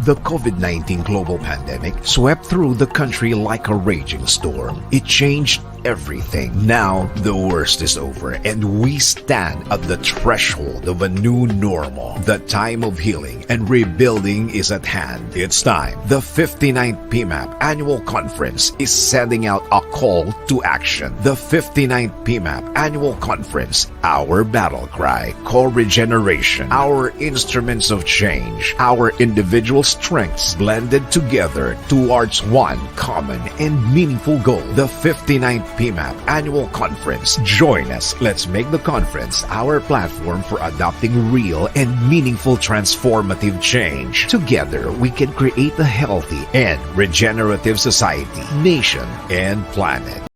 The COVID-19 global pandemic swept through the country like a raging storm. It changed everything. Now, the worst is over and we stand at the threshold of a new normal. The time of healing and rebuilding is at hand. It's time. The 59th PMAP Annual Conference is sending out a call to action. The 59th PMAP Annual Conference, our battle cry, co-regeneration, our instruments of change, our individual strengths blended together towards one common and meaningful goal. The 59th PMAP Annual Conference. Join us. Let's make the conference our platform for adopting real and meaningful transformative change. Together, we can create a healthy and regenerative society, nation, and planet.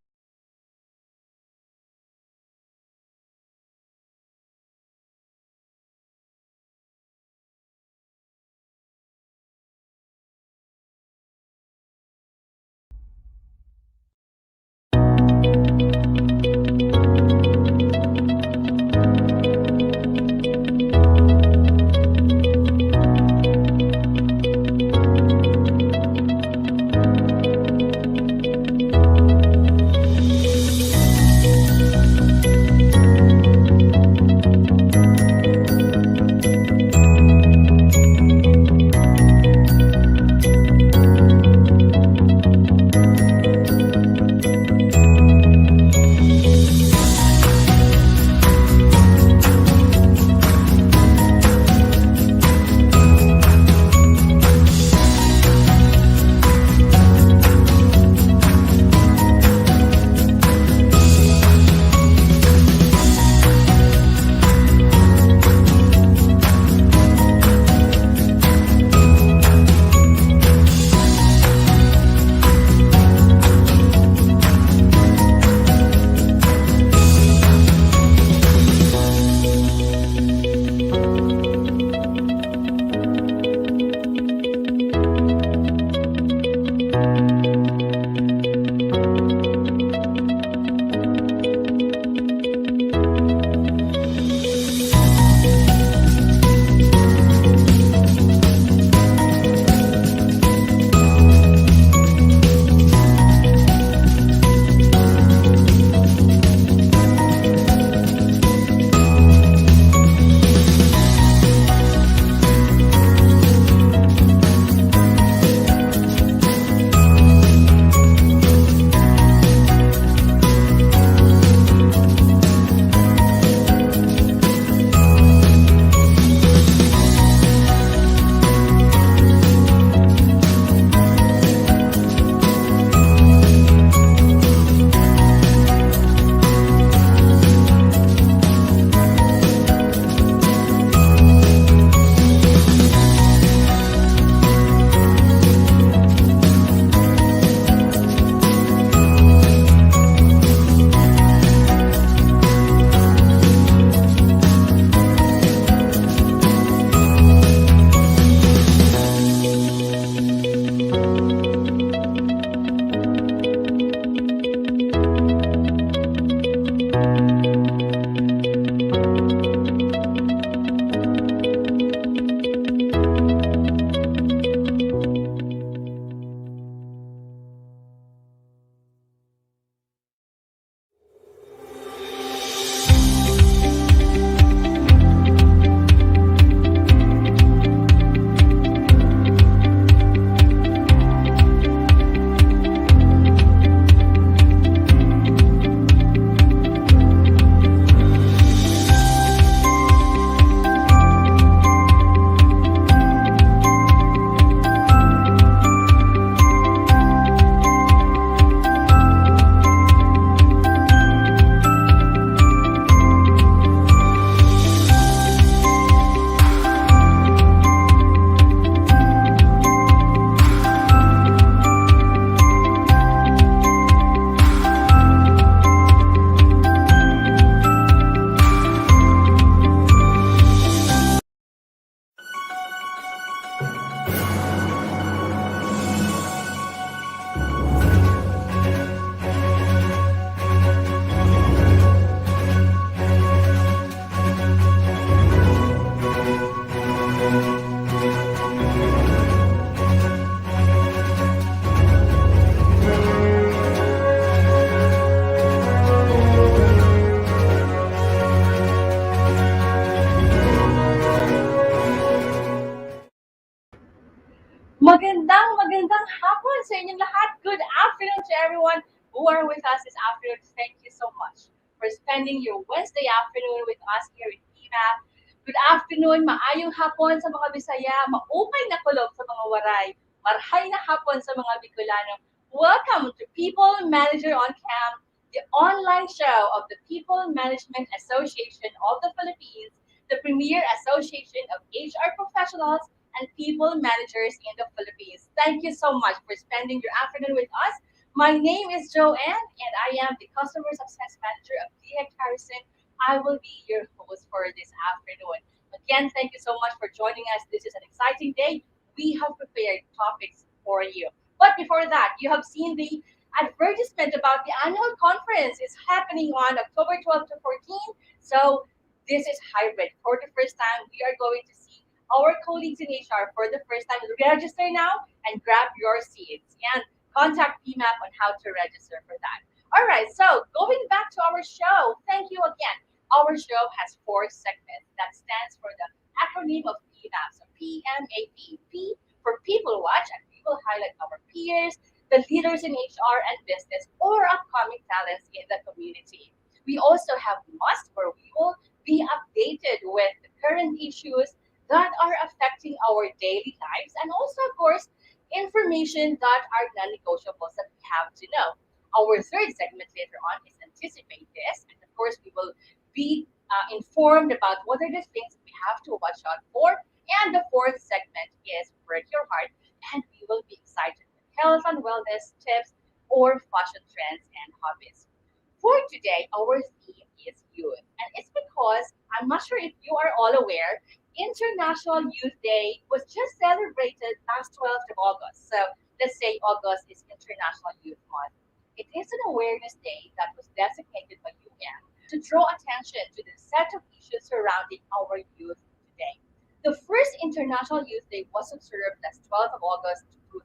magandang hapon sa inyong lahat. Good afternoon to everyone who are with us this afternoon. Thank you so much for spending your Wednesday afternoon with us here in PMAP. Good afternoon, maayong hapon sa mga Bisaya, maupay na kulog sa mga Waray, marhay na hapon sa mga Bicolano. Welcome to People Manager on Cam, the online show of the People Management Association of the Philippines, the premier association of HR professionals and people managers in the Philippines. Thank you so much for spending your afternoon with us. My name is Joanne, and I am the Customer Success Manager of DX Harrison. I will be your host for this afternoon. Again, thank you so much for joining us. This is an exciting day. We have prepared topics for you. But before that, you have seen the advertisement about the annual conference. It's happening on October 12th to 14th. So this is hybrid. For the first time, we are going to see our colleagues in HR for the first time. Register now and grab your seats and contact PMAP on how to register for that. All right, so going back to our show, thank you again. Our show has four segments that stands for the acronym of PMAP. So PMAP. P for People Watch, and we will highlight our peers, the leaders in HR and business, or upcoming talents in the community. We also have Must, where we will be updated with the current issues that are affecting our daily lives, and also, of course, information that are non-negotiables that we have to know. Our third segment later on is Anticipate This, and of course, we will be informed about what are the things we have to watch out for. And the fourth segment is Work Your Heart, and we will be excited with health and wellness tips or fashion trends and hobbies. For today, our theme is youth, and it's because I'm not sure if you are all aware, International Youth Day was just celebrated last 12th of August. So let's say August is International Youth Month. It is an awareness day that was designated by UN to draw attention to the set of issues surrounding our youth today. The first International Youth Day was observed last 12th of August 2000.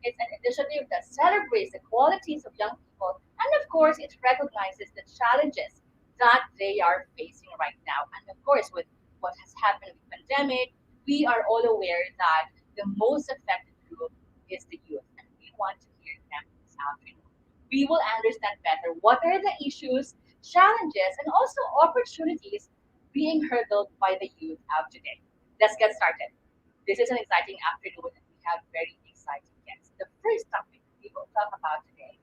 It's an initiative that celebrates the qualities of young people, and of course, it recognizes the challenges that they are facing right now. And of course, with what has happened with the pandemic, we are all aware that the most affected group is the youth, and we want to hear them this afternoon. We will understand better what are the issues, challenges, and also opportunities being hurdled by the youth of today. Let's get started. This is an exciting afternoon, and we have very exciting guests. The first topic we will talk about today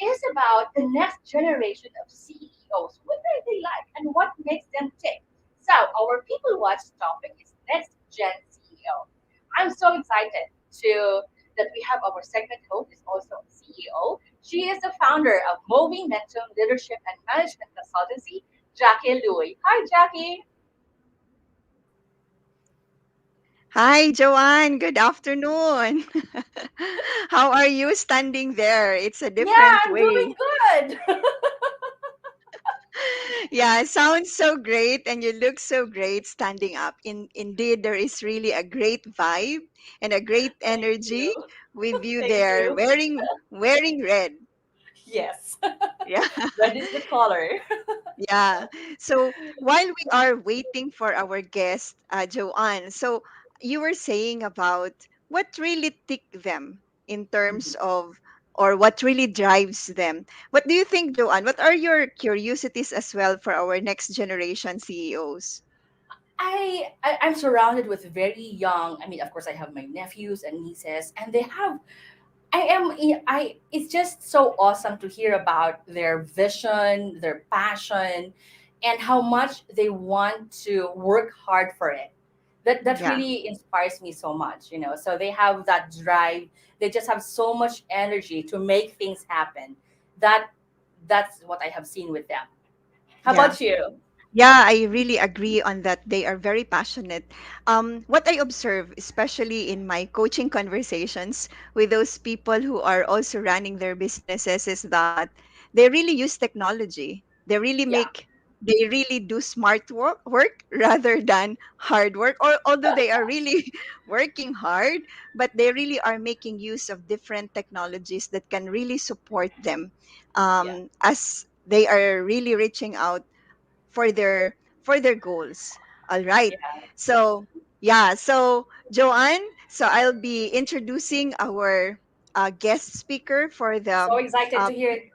is about the next generation of CEOs. What are they like and what makes them tick? So, our People Watch topic is Next Gen CEO. I'm so excited to that we have our segment host is also a CEO. She is the founder of Momentum Leadership and Management Consultancy, Jackie Louie. Hi, Jackie. Hi, Joanne. Good afternoon. How are you standing there? It's a Yeah, different I'm doing way. good. Yeah, it sounds so great and you look so great standing up. Indeed, there is really a great vibe and a great Thank energy you. with you Thank there you. wearing red. Yes. Yeah. Red is the color. Yeah. So while we are waiting for our guest, Joanne, so you were saying about what really tick them in terms of, or what really drives them. What do you think, Joanne? What are your curiosities as well for our next generation CEOs? I'm surrounded with very young. I mean, of course, I have my nephews and nieces, and they have. I. It's just so awesome to hear about their vision, their passion, and how much they want to work hard for it. That Yeah. really inspires me so much. So they have that drive. They just have so much energy to make things happen. That that's what I have seen with them. How Yeah. about you? Yeah, I really agree on that. They are very passionate. What I observe, especially in my coaching conversations with those people who are also running their businesses, is that they really use technology. Yeah. They really do smart work rather than hard work. Or although they are really working hard, but they really are making use of different technologies that can really support them Yeah. as they are really reaching out for their goals. All right. Yeah. So yeah, so Joanne, So I'll be introducing our guest speaker for So the excited uh, to hear it.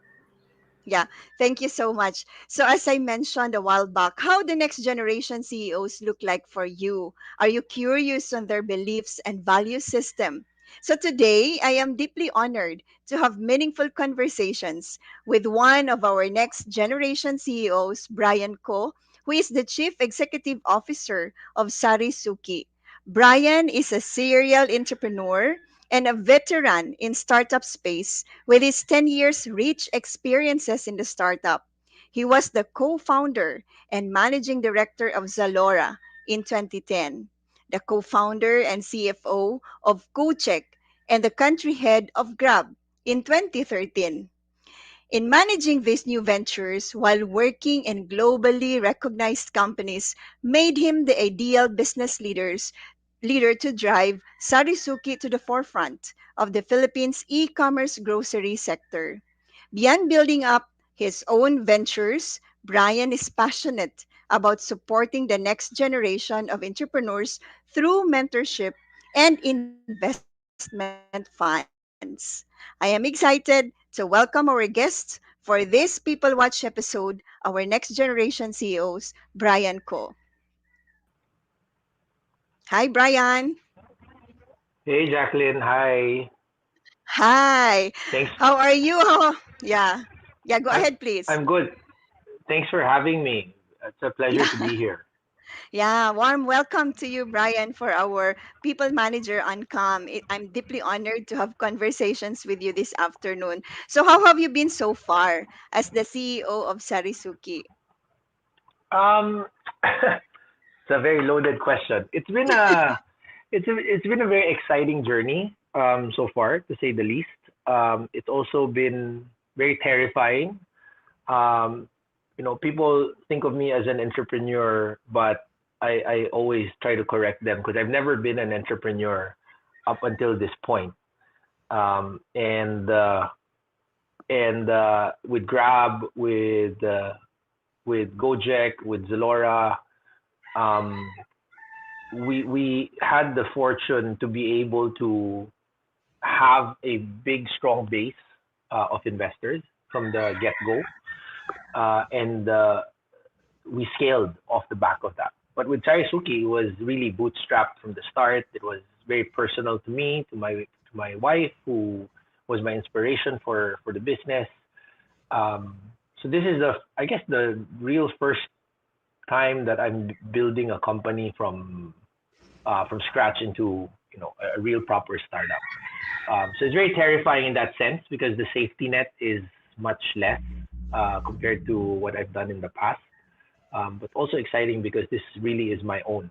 yeah, thank you so much. So, as I mentioned a while back, how the next generation CEOs look like for you? Are you curious on their beliefs and value system? So, today I am deeply honored to have meaningful conversations with one of our next generation CEOs, Brian Ko, who is the Chief Executive Officer of Sarisuki. Brian is a serial entrepreneur and a veteran in startup space with his 10 years rich experiences in the startup. He was the co-founder and managing director of Zalora in 2010, the co-founder and CFO of Kochek, and the country head of Grab in 2013. In managing these new ventures while working in globally recognized companies made him the ideal business leader to drive Sarisuki to the forefront of the Philippines e-commerce grocery sector. Beyond building up his own ventures, Brian is passionate about supporting the next generation of entrepreneurs through mentorship and investment funds. I am excited to welcome our guests for this People Watch episode, our next generation CEOs, Brian Ko. Hi, Brian. Hey, Jacqueline. Hi. Hi. Thanks. How are you? Yeah. Yeah, go I'm ahead, please. I'm good. Thanks for having me. It's a pleasure to be here. Yeah, warm welcome to you, Brian, for our People Manager on Cam. I'm deeply honored to have conversations with you this afternoon. So, how have you been so far as the CEO of Sarisuki? Um, it's a very loaded question. It's been a very exciting journey so far, to say the least. It's also been very terrifying. Um, people think of me as an entrepreneur, but I always try to correct them because I've never been an entrepreneur up until this point. Um, and uh, and with Grab, with Gojek, with Zalora, um, we had the fortune to be able to have a big, strong base of investors from the get go, and we scaled off the back of that. But with Chaisuki, it was really bootstrapped from the start. It was very personal to me, to my wife, who was my inspiration for the business. Um, so this is I guess the real first time that I'm building a company from scratch into a real proper startup. So it's very terrifying in that sense because the safety net is much less compared to what I've done in the past. But also exciting because this really is my own,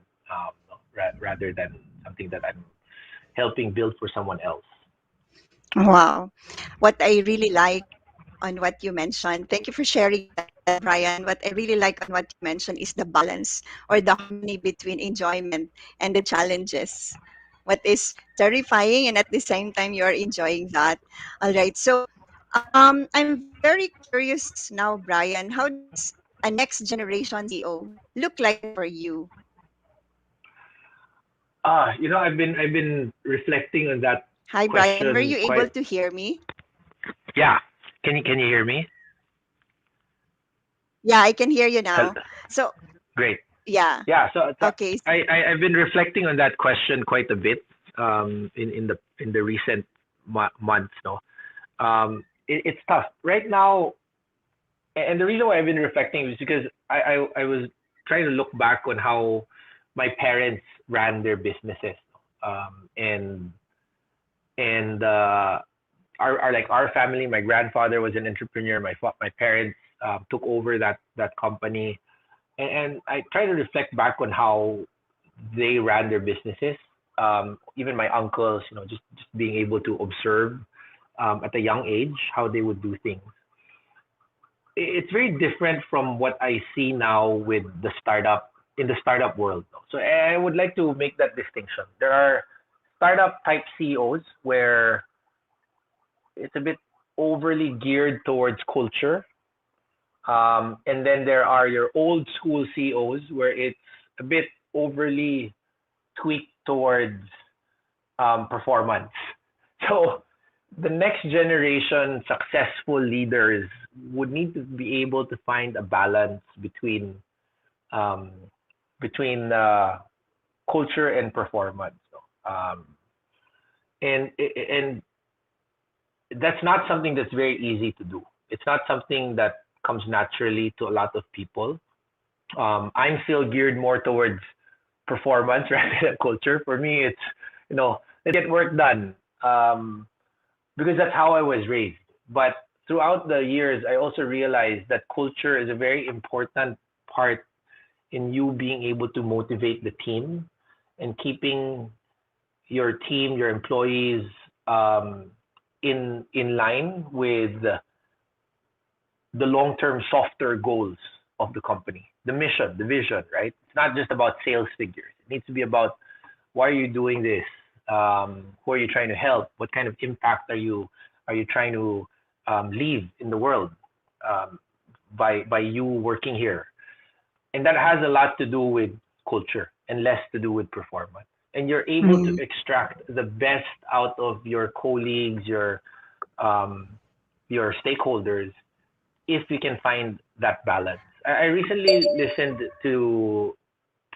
rather than something that I'm helping build for someone else. Wow. What I really like on what you mentioned, thank you for sharing that, Brian. What I really like on what you mentioned is the balance or the harmony between enjoyment and the challenges. What is terrifying and at the same time you are enjoying that. All right. So I'm very curious now, Brian. How does a next generation CEO look like for you? I've been reflecting on that Hi, Brian. Were question you able quite. to hear me? Yeah. Can you hear me? Yeah, I can hear you Hel- now. So, Great. yeah. Yeah. So Okay. I've been reflecting on that question quite a bit in the recent months. No. It's tough right now, and the reason why I've been reflecting is because I was trying to look back on how my parents ran their businesses, and our family. My grandfather was an entrepreneur. My parents took over that company, and I try to reflect back on how they ran their businesses. Even my uncles, just being able to observe at a young age how they would do things. It's very different from what I see now with the startup in the startup world. So I would like to make that distinction. There are startup type CEOs where it's a bit overly geared towards culture. And then there are your old school CEOs where it's a bit overly tweaked towards performance. So the next generation successful leaders would need to be able to find a balance um, between culture and performance. And that's not something that's very easy to do. It's not something that comes naturally to a lot of people. I'm still geared more towards performance rather than culture. For me, it's let's get work done, because that's how I was raised. But throughout the years, I also realized that culture is a very important part in you being able to motivate the team and keeping your team, your employees, um, in line with the long-term softer goals of the company, the mission, the vision, right? It's not just about sales figures. It needs to be about why are you doing this? Who are you trying to help? What kind of impact are you trying to leave in the world um, by you working here? And that has a lot to do with culture and less to do with performance. And you're able to Mm. extract the best out of your colleagues, um, your stakeholders, if you can find that balance. I recently listened to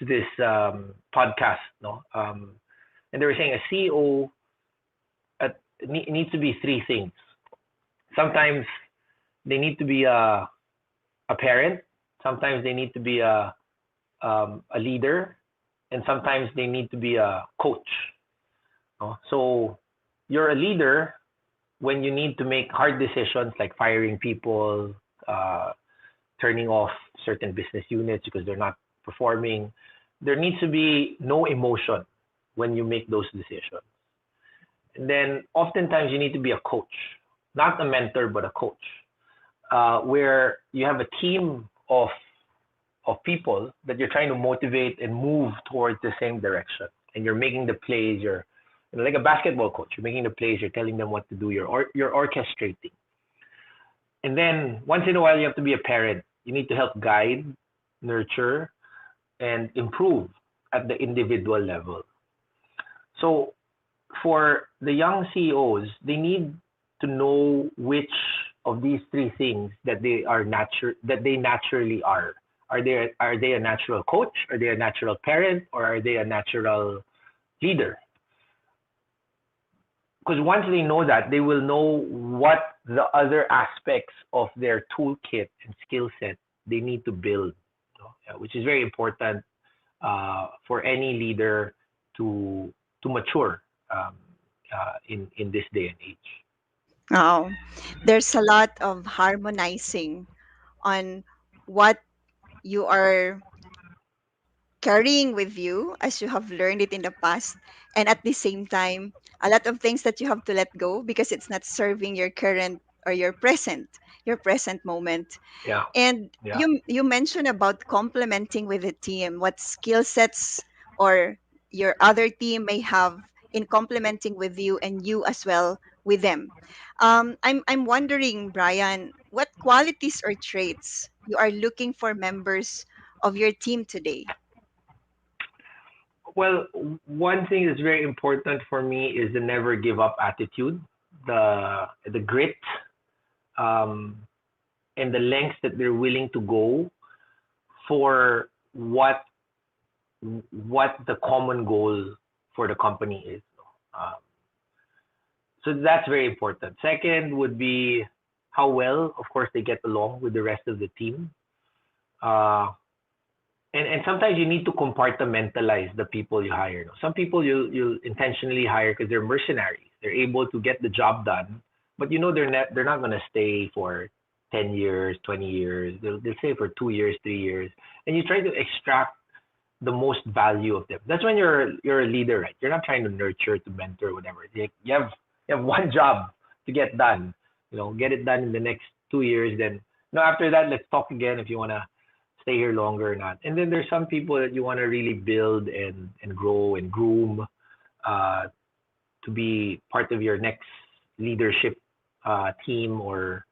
this podcast, no, and they were saying a CEO needs to be three things. Sometimes they need to be a parent. Sometimes they need to be a leader, and sometimes they need to be a coach. No? So you're a leader when you need to make hard decisions like firing people, uh, turning off certain business units because they're not performing. There needs to be no emotion when you make those decisions. And then oftentimes you need to be a coach, not a mentor, but a coach, where you have a team of people that you're trying to motivate and move towards the same direction. And you're making the plays. You're like a basketball coach. You're making the plays. You're telling them what to do. You're orchestrating. And then once in a while, you have to be a parent. You need to help guide, nurture, and improve at the individual level. So for the young CEOs, they need to know which of these three things that they naturally are. Are they a natural coach? Are they a natural parent? Or are they a natural leader? Because once they know that, they will know what the other aspects of their toolkit and skill set they need to build, yeah, which is very important for any leader to mature in this day and age. Oh, there's a lot of harmonizing on what you are carrying with you as you have learned it in the past, and at the same time a lot of things that you have to let go because it's not serving your current or your present moment. Yeah, And yeah. you mentioned about complementing with the team, what skill sets or your other team may have in complementing with you and you as well with them. I'm wondering, Brian, what qualities or traits you are looking for members of your team today? Well, one thing that's very important for me is the never give up attitude, the grit, um, and the lengths that they're willing to go for what the common goal for the company is. Um, so that's very important. Second would be how well, of course, they get along with the rest of the team. Uh, and sometimes you need to compartmentalize the people you hire. No? Some people you intentionally hire because they're mercenaries. They're able to get the job done, but they're not going to stay for 10 years, 20 years. They'll stay for 2 years, 3 years, and you try to extract the most value of them. That's when you're a leader, right? You're not trying to nurture, to mentor, whatever. You have one job to get done. Get it done in the next 2 years. Then after that, let's talk again if you wanna stay here longer or not. And then there's some people that you wanna really build and grow and groom uh, to be part of your next leadership team or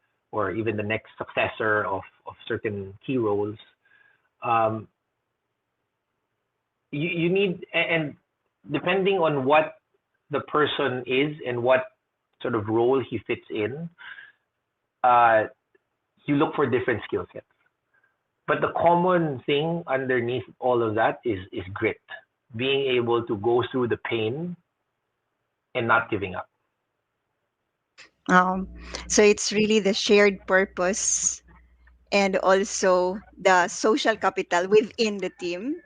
even the next successor of certain key roles. Um, you need and depending on what the person is and what sort of role he fits in, uh, you look for different skill sets. But the common thing underneath all of that is grit, being able to go through the pain and not giving up. Um, so it's really the shared purpose and also the social capital within the team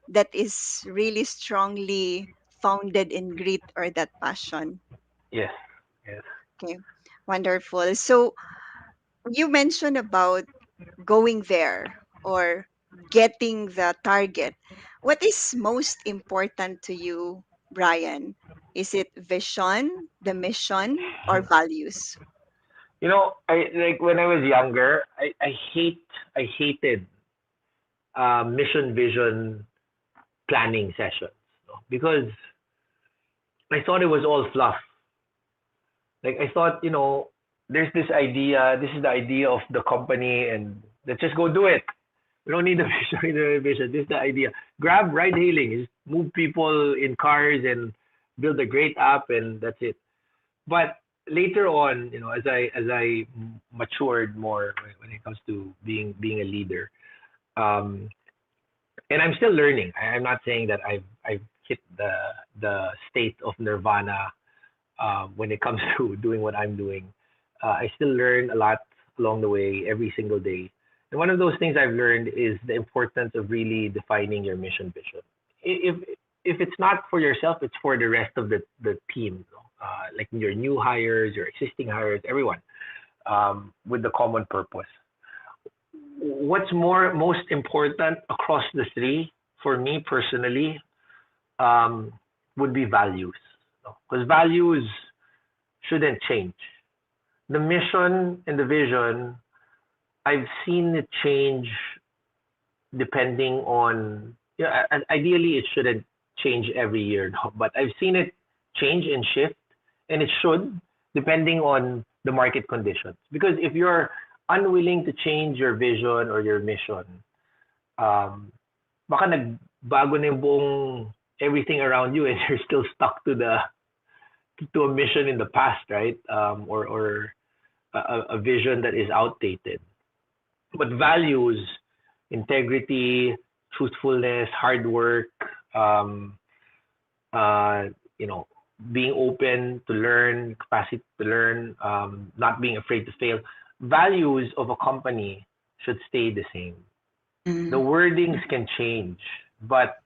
that is really strongly founded in grit or that passion. Yes, yes. Okay, wonderful. So you mentioned about going there or getting the target. What is most important to you, Brian? Is it vision, the mission, or values? I like when I was younger, I hated mission vision planning sessions, because I thought it was all fluff. Like I thought, there's this idea, this is the idea of the company, and let's just go do it. We don't need the vision, we don't need the vision. This is the idea. Grab ride hailing, just move people in cars and build a great app, and that's it. But later on, as I matured more when it comes to being a leader, um, and I'm still learning. I'm not saying that I've hit the state of nirvana when it comes to doing what I'm doing. I still learn a lot along the way, every single day. And one of those things I've learned is the importance of really defining your mission vision. If if it's not for yourself, it's for the rest of the team. Like your new hires, your existing hires, everyone, with the common purpose. What's most important across the three for me personally, um, would be values. Because values shouldn't change. The mission and the vision, I've seen it change depending on, ideally it shouldn't change every year, no, but I've seen it change and shift, and it should, depending on the market conditions. Because if you're unwilling to change your vision or your mission, um, baka nagbago na yung buong everything around you, and you're still stuck to a mission in the past, right? Or a vision that is outdated. But values, integrity, truthfulness, hard work, um, uh, you know, being open to learn, capacity to learn, not being afraid to fail. Values of a company should stay the same. The Mm, wordings can change, but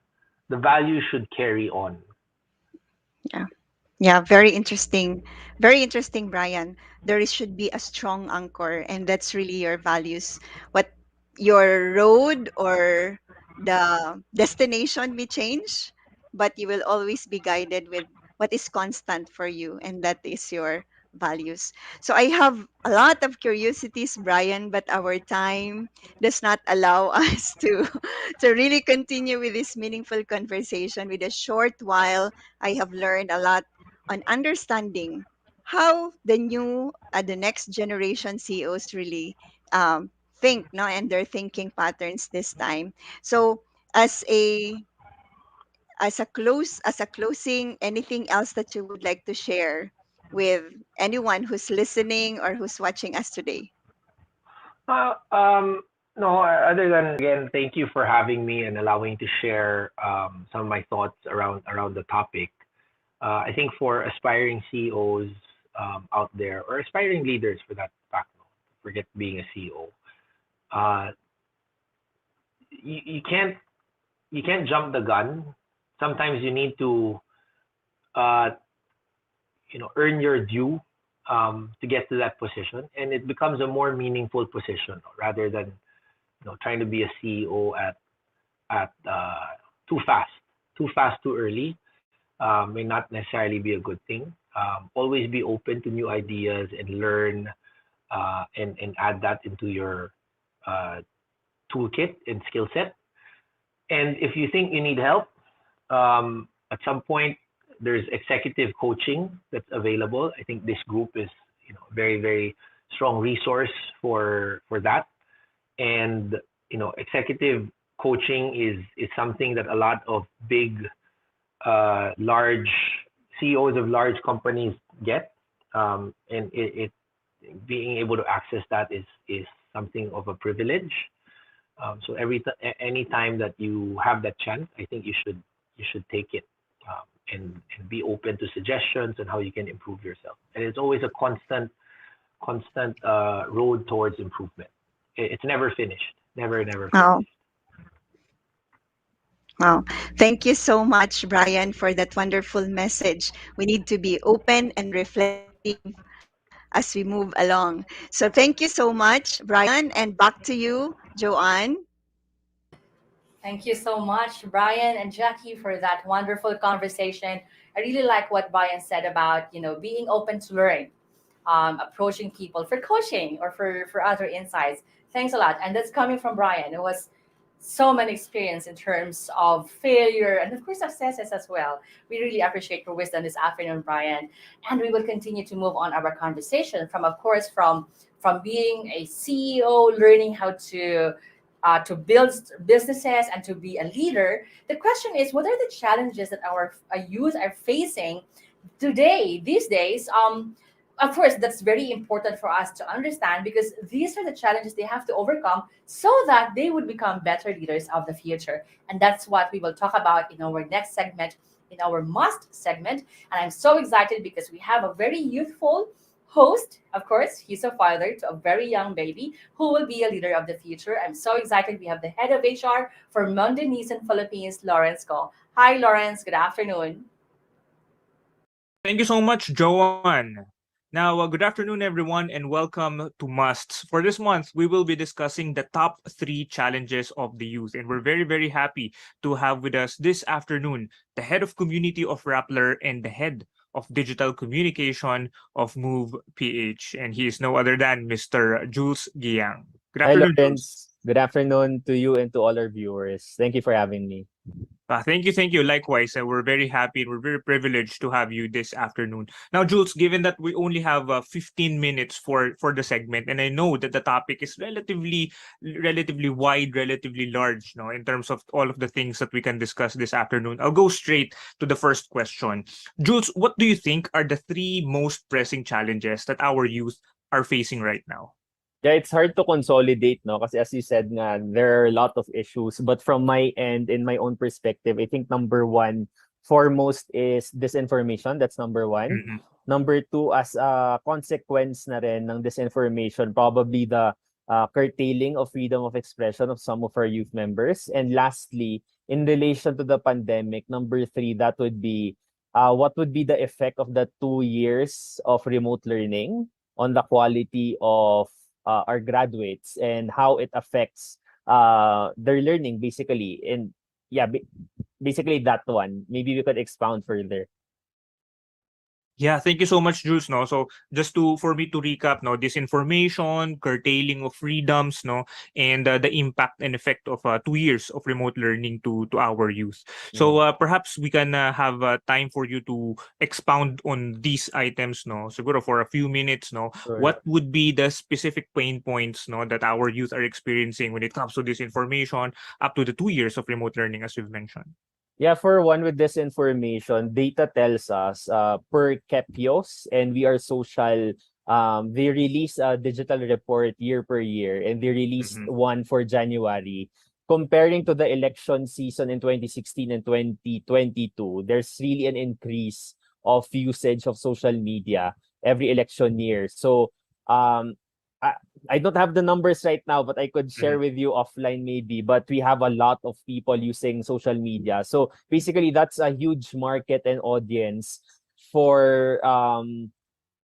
the values should carry on. yeah. Yeah, very interesting. Very interesting, Brian. Should be a strong anchor, and that's really your values. What your road or the destination may change, but you will always be guided with what is constant for you, and that is your values. So I have a lot of curiosities, Brian, but our time does not allow us to really continue with this meaningful conversation. With a short while, I have learned a lot on understanding how the next generation CEOs really think, no, and their thinking patterns this time. So, as a as a closing, anything else that you would like to share with anyone who's listening or who's watching us today? Uh, um, no, other than again, thank you for having me and allowing to share some of my thoughts around the topic. I think for aspiring CEOs out there, or aspiring leaders for that fact, no, forget being a CEO. Uh, you can't jump the gun. Sometimes you need to uh, earn your due to get to that position, and it becomes a more meaningful position rather than trying to be a CEO at too fast, too early. May not necessarily be a good thing. Always be open to new ideas and learn, and add that into your uh, toolkit and skill set. And if you think you need help, at some point there's executive coaching that's available. I think this group is a very very strong resource for that. And executive coaching is something that a lot of big large CEOs of large companies get, and being able to access that is something of a privilege. So any time that you have that chance, I think you should take it, and be open to suggestions on how you can improve yourself. And it's always a constant road towards improvement. It's never finished, never Oh, finished. wow. Thank you so much, Brian, for that wonderful message. We need to be open and reflective as we move along. So thank you so much, Brian, and back to you, Joanne. Thank you so much, Brian and Jackie, for that wonderful conversation. I really like what Brian said about, being open to learn, approaching people for coaching or for other insights. Thanks a lot. And that's coming from Brian, who was so many experience in terms of failure and of course successes as well. We really appreciate your wisdom this afternoon, Brian. And we will continue to move on our conversation from, of course, from being a CEO, learning how to build businesses and to be a leader. The question is, what are the challenges that our youth are facing today, these days? Of course, that's very important for us to understand because these are the challenges they have to overcome so that they would become better leaders of the future. And that's what we will talk about in our next segment, in our must segment. And I'm so excited because we have a very youthful host. Of course, he's a father to a very young baby who will be a leader of the future. I'm so excited. We have the head of HR for Mondanisan Philippines, Lawrence Go. Hi, Lawrence. Good afternoon. Thank you so much, Joanne. Now, good afternoon, everyone, and welcome to Musts. For this month, we will be discussing the top three challenges of the youth, and we're very, very happy to have with us this afternoon the head of community of Rappler and the head of digital communication of Move PH, and he is no other than Mr. Jules Giang. Good Hi, afternoon, Jules. Lawrence. Good afternoon to you and to all our viewers. Thank you for having me. Thank you. Likewise, we're very happy and we're very privileged to have you this afternoon. Now, Jules, given that we only have 15 minutes for the segment, and I know that the topic is relatively wide, relatively large, no, in terms of all of the things that we can discuss this afternoon. I'll go straight to the first question. Jules, what do you think are the three most pressing challenges that our youth are facing right now? Yeah, it's hard to consolidate, no? Kasi as you said nga, there are a lot of issues. But from my end, in my own perspective, I think number one, foremost is disinformation. That's number one. Mm-mm. Number two, as a consequence na rin ng disinformation, probably the curtailing of freedom of expression of some of our youth members. And lastly, in relation to the pandemic, number three, that would be what would be the effect of the 2 years of remote learning on the quality of our graduates and how it affects their learning basically. And yeah, basically that one. Maybe we could expound further. Yeah, thank you so much, Jules. No, so just for me to recap, no, disinformation, curtailing of freedoms, no, and the impact and effect of 2 years of remote learning to our youth. So perhaps we can have time for you to expound on these items, no. Siguro for a few minutes, no. Sure. What would be the specific pain points, no, that our youth are experiencing when it comes to disinformation up to the 2 years of remote learning, as you've mentioned? Yeah, for one with this information, data tells us per Kepios and We Are Social, they release a digital report year per year, and they released one for January. Comparing to the election season in 2016 and 2022, there's really an increase of usage of social media every election year. So I, I don't have the numbers right now, but I could share with you offline maybe. But we have a lot of people using social media. So basically, that's a huge market and audience for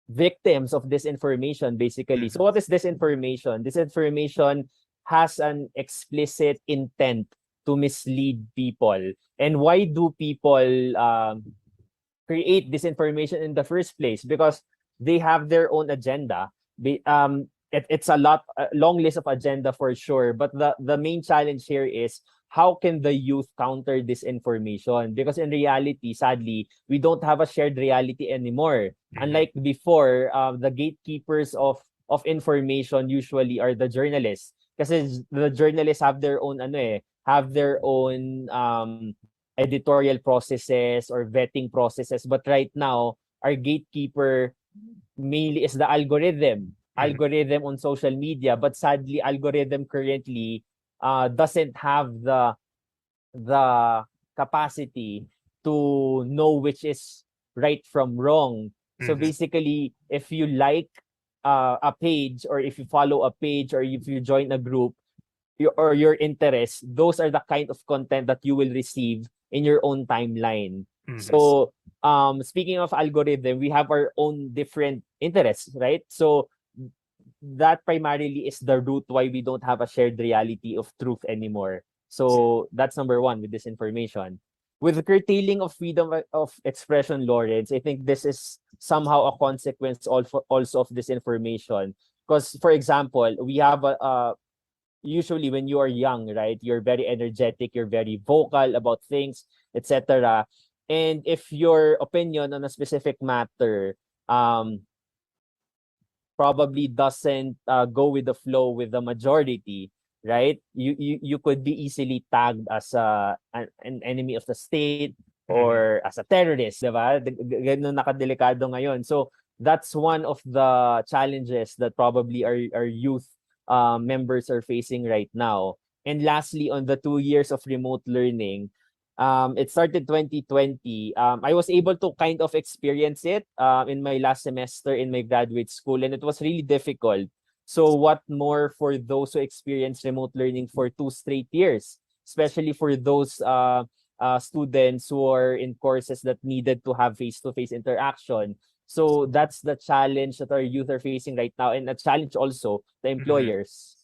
victims of disinformation, basically. So what is disinformation? Disinformation has an explicit intent to mislead people. And why do people create disinformation in the first place? Because they have their own agenda. It's a long list of agenda for sure, but the main challenge here is how can the youth counter disinformation? Because in reality, sadly, we don't have a shared reality anymore. Unlike before, the gatekeepers of information usually are the journalists, because the journalists have their own editorial processes or vetting processes. But right now, our gatekeeper mainly is the algorithm on social media. But sadly, algorithm currently doesn't have the capacity to know which is right from wrong. So Mhm. basically, if you like a page, or if you follow a page, or if you join a group, or your interests, those are the kind of content that you will receive in your own timeline. Mhm. So speaking of algorithm, we have our own different interests, right? So that primarily is the root why we don't have a shared reality of truth anymore. So that's number one with this information. With the curtailing of freedom of expression, Lawrence, I think this is somehow a consequence also of this information. Because, for example, we have usually when you are young, right, you're very energetic, you're very vocal about things, etc. And if your opinion on a specific matter um probably doesn't go with the flow with the majority, right? You could be easily tagged as an enemy of the state Mhm. or as a terrorist, 'di ba? Ganun nakadelikado ngayon. So that's one of the challenges that probably our youth members are facing right now. And lastly, on the 2 years of remote learning, it started 2020. I was able to kind of experience it in my last semester in my graduate school, and it was really difficult. So what more for those who experienced remote learning for 2 straight years, especially for those students who are in courses that needed to have face-to-face interaction. So that's the challenge that our youth are facing right now, and a challenge also the Mhm. employers.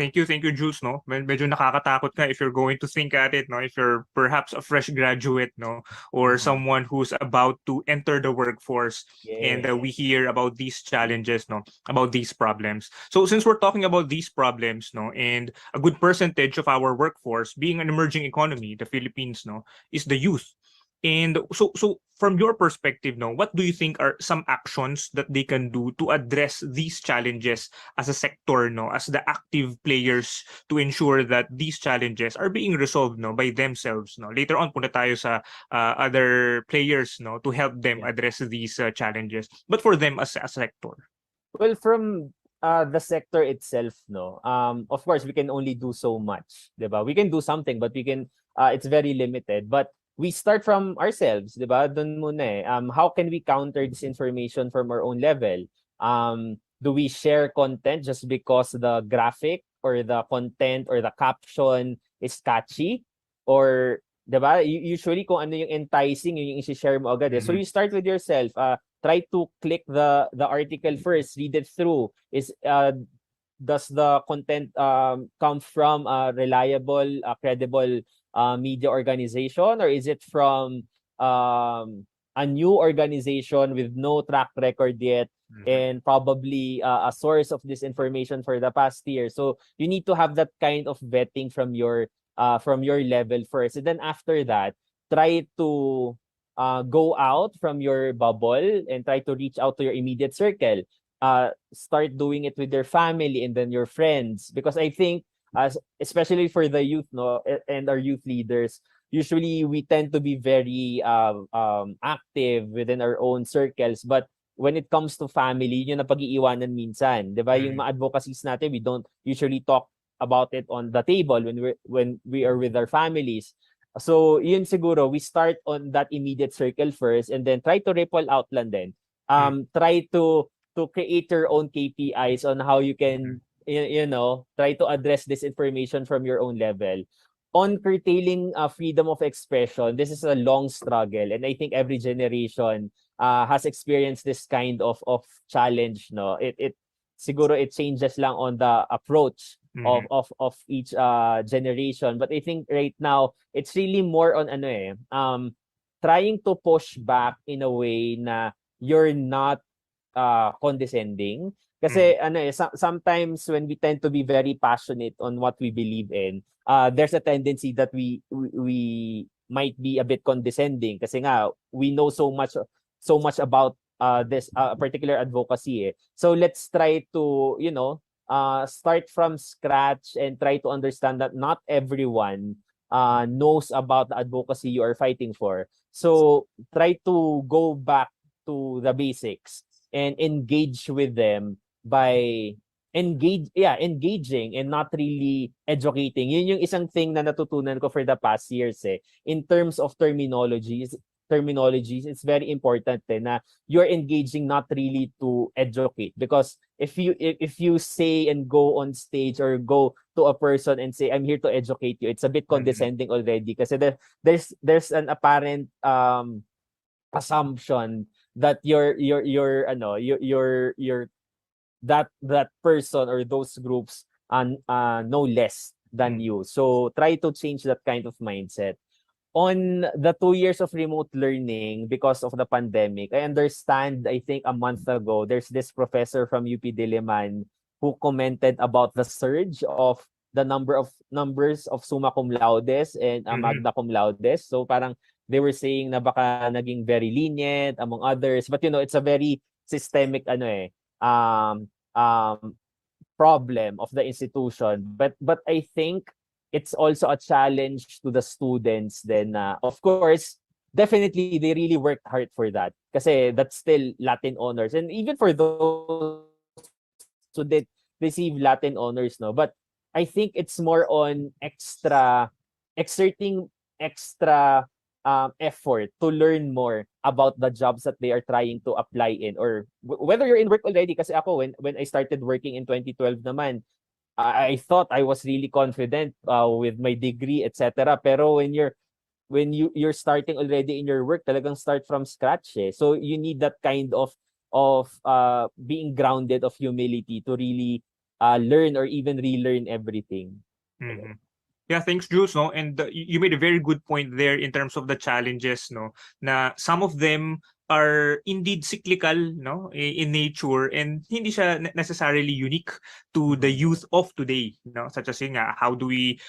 Thank you, Jules, no? Medyo nakakatakot nga if you're going to think at it, no? If you're perhaps a fresh graduate, no? Or Mhm. someone who's about to enter the workforce, and Yes. we hear about these challenges, no? About these problems. So since we're talking about these problems, no? And a good percentage of our workforce being an emerging economy, the Philippines, no? Is the youth. And so from your perspective, no, what do you think are some actions that they can do to address these challenges as a sector, no, as the active players to ensure that these challenges are being resolved, no, by themselves, no? Later on punta tayo sa other players, no, to help them Yeah. address these challenges. But for them as a sector. Well, from the sector itself, no, of course, we can only do so much, 'di ba? We can do something, but we can, it's very limited. But we start from ourselves, 'di ba? Doon muna eh. How can we counter this information from our own level? Do we share content just because the graphic or the content or the caption is catchy? Or, 'di ba? Usually, kung ano yung enticing, yun yung isi-share mo agad eh. So Mhm. you start with yourself. Try to click the article first, read it through. Is does the content come from a reliable, credible media organization, or is it from a new organization with no track record yet, Mhm. and probably a source of this information for the past year? So you need to have that kind of vetting from your level first, and then after that, try to go out from your bubble and try to reach out to your immediate circle. Start doing it with your family and then your friends, because I think, as especially for the youth, no, and our youth leaders, usually we tend to be very active within our own circles, but when it comes to family, yun ang pag-iiwanan minsan, 'di ba? Yung Mhm. mga advocacies natin, we don't usually talk about it on the table when we are with our families. So, yun siguro, we start on that immediate circle first, and then try to ripple out lang din. Mhm. Try to create your own KPIs on how you Mhm. can, try to address this information from your own level. On curtailing freedom of expression, this is a long struggle, and I think every generation has experienced this kind of challenge, no? It siguro it changes lang on the approach Mhm. of each generation, but I think right now it's really more on trying to push back in a way na you're not condescending. Mhm. Kasi sometimes when we tend to be very passionate on what we believe in, there's a tendency that we might be a bit condescending, kasi nga we know so much about this particular advocacy eh. So let's try to, start from scratch and try to understand that not everyone knows about the advocacy you are fighting for. So try to go back to the basics and engage with them by engaging and not really educating. Yun yung isang thing na natutunan ko for the past years in terms of terminologies, it's very important na you're engaging not really to educate, because if you say and go on stage or go to a person and say I'm here to educate you, it's a bit Mhm. condescending already, kasi there's an apparent assumption that your that person or those groups know less than Mm. you. So try to change that kind of mindset. On the 2 years of remote learning because of the pandemic, I understand, I think a month ago, there's this professor from UP Diliman who commented about the surge of the numbers of summa cum laudes and Mhm. magna cum laudes. So parang they were saying na baka naging very lenient among others. But it's a very systemic problem of the institution. But I think it's also a challenge to the students then. Of course, definitely they really worked hard for that kasi that's still Latin honors, and even for those who did receive Latin honors, no. But I think it's more on exerting extra effort to learn more about the jobs that they are trying to apply in, or whether you're in work already. Kasi ako, when I started working in 2012 naman, I thought I was really confident with my degree, etc. Pero when you're starting already in your work, talagang start from scratch. So you need that kind of being grounded, of humility, to really learn or even relearn everything. Mhm. Yeah, thanks, Jules. No, and you made a very good point there in terms of the challenges. No, na some of them are indeed cyclical, no, in nature, and hindi siya necessarily unique to the Mhm. youth of today. No, such as yun nga, how do we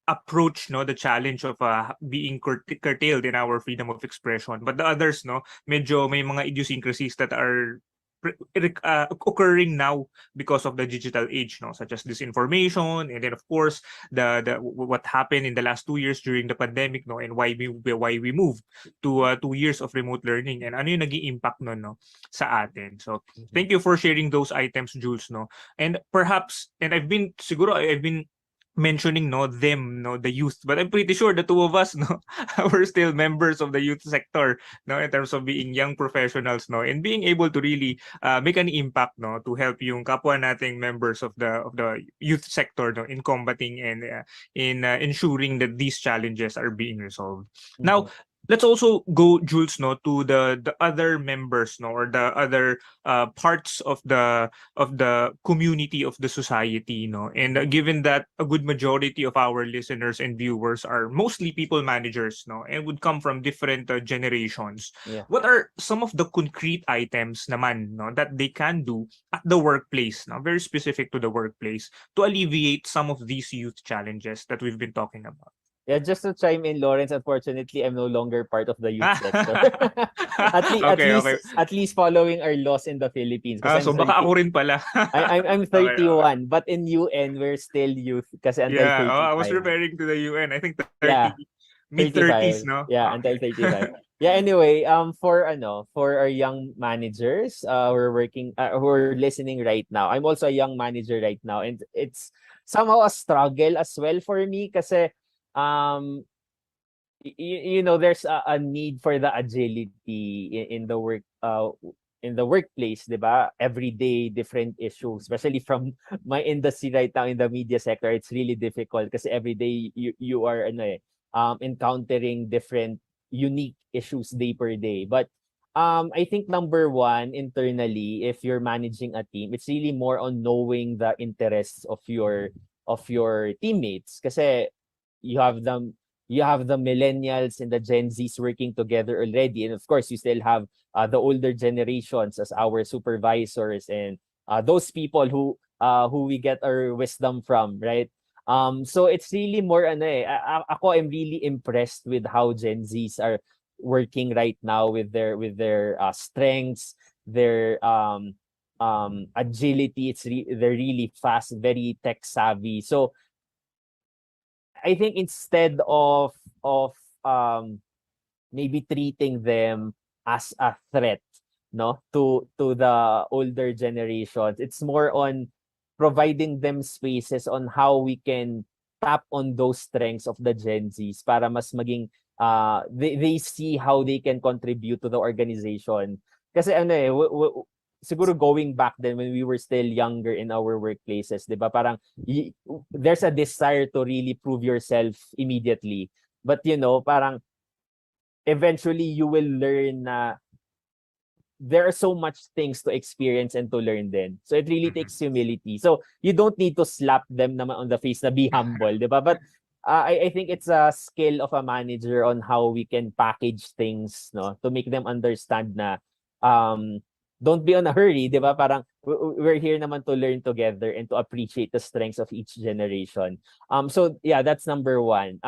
approach the challenge of being curtailed in our freedom of expression, but the others medyo may mga idiosyncrasies that are occurring now because of the digital age, such as disinformation, and then of course what happened in the last 2 years during the pandemic, and why we moved to 2 years of remote learning, and ano yung naging impact nun sa atin. So thank you for sharing those items, Jules. And perhaps, and I've been mentioning them, the youth, but I'm pretty sure the two of us we're still members of the youth sector, in terms of being young professionals, and being able to really make an impact, to help yung kapwa nating members of the youth sector, in combating and in ensuring that these challenges are being resolved. Now, Mhm. let's also go, Jules, to the other members, or the other parts of the community of the society, and Mhm. given that a good majority of our listeners and viewers are mostly people managers, and would come from different generations, Yeah. what are some of the concrete items naman, that they can do at the workplace, very specific to the workplace, to alleviate some of these youth challenges that we've been talking about? Yeah, just to chime in, Lawrence, unfortunately, I'm no longer part of the youth sector. At least, at Okay, least, okay. at least following our laws in the Philippines, because I'm So baka 30. ako rin pala. I'm Okay, okay. 31, but in UN we're still youth kasi until Yeah, I was 35. referring to the UN. I think 30, Yeah, mid-30s, 35. no? Yeah, until Okay. 35. Yeah, anyway, for our young managers who are listening right now. I'm also a young manager right now, and it's somehow a struggle as well for me kasi um there's a need for the agility in the workplace, 'di ba? Every day different issues, especially from my industry right now in the media sector. It's really difficult kasi every day you are encountering different unique issues day per day. But I think number one, internally, if you're managing a team, it's really more on knowing the interests of your teammates, kasi you have them you have the millennials and the Gen Zs working together already. And of course, you still have the older generations as our supervisors, and those people who we get our wisdom from, right? So it's really more ako, I'm really impressed with how Gen Zs are working right now with their strengths, their agility. They're really fast, very tech savvy. So I think instead of um maybe treating them as a threat, no, to the older generations, it's more on providing them spaces on how we can tap on those strengths of the Gen Zs para mas maging they see how they can contribute to the organization. Kasi ano eh, siguro going back then when we were still younger in our workplaces, 'di ba? Parang there's a desire to really prove yourself immediately. But parang eventually you will learn na there are so much things to experience and to learn then. So it really Mhm. takes humility. So you don't need to slap them naman on the face na be humble, 'di ba? But I think it's a skill of a manager on how we can package things, no, to make them understand na um don't be on a hurry, 'di ba? Parang we're here naman to learn together and to appreciate the strengths of each generation. So yeah, that's number one.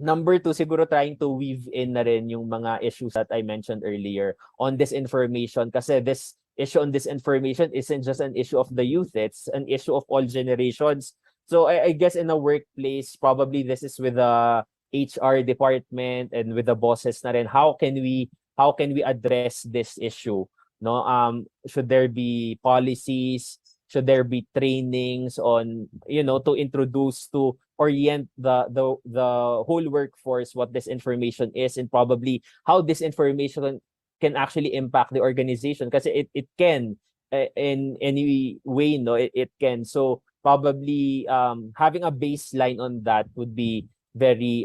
Number two, siguro trying to weave in na rin yung mga issues that I mentioned earlier on disinformation. Kasi this issue on disinformation isn't just an issue of the youth, it's an issue of all generations. So I guess in a workplace, probably this is with the HR department and with the bosses na rin. How can we address this issue? No, should there be policies? Should there be trainings on to introduce to orient the whole workforce what this information is and probably how this information can actually impact the organization kasi it can in any way, no, it can. So probably having a baseline on that would be very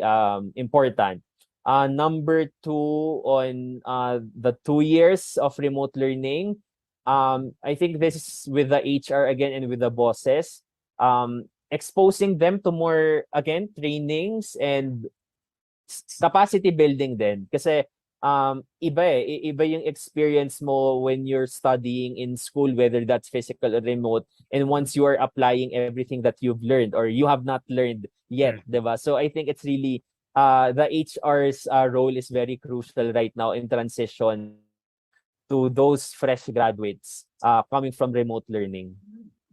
important. Number two, on the 2 years of remote learning, I think this is with the HR again and with the bosses, exposing them to more, again, trainings and capacity building din. Kasi iba yung experience mo when you're studying in school, whether that's physical or remote, and once you are applying everything that you've learned or you have not learned yet, Mm. diba? So I think it's really the HR's role is very crucial right now in transition to those fresh graduates coming from remote learning.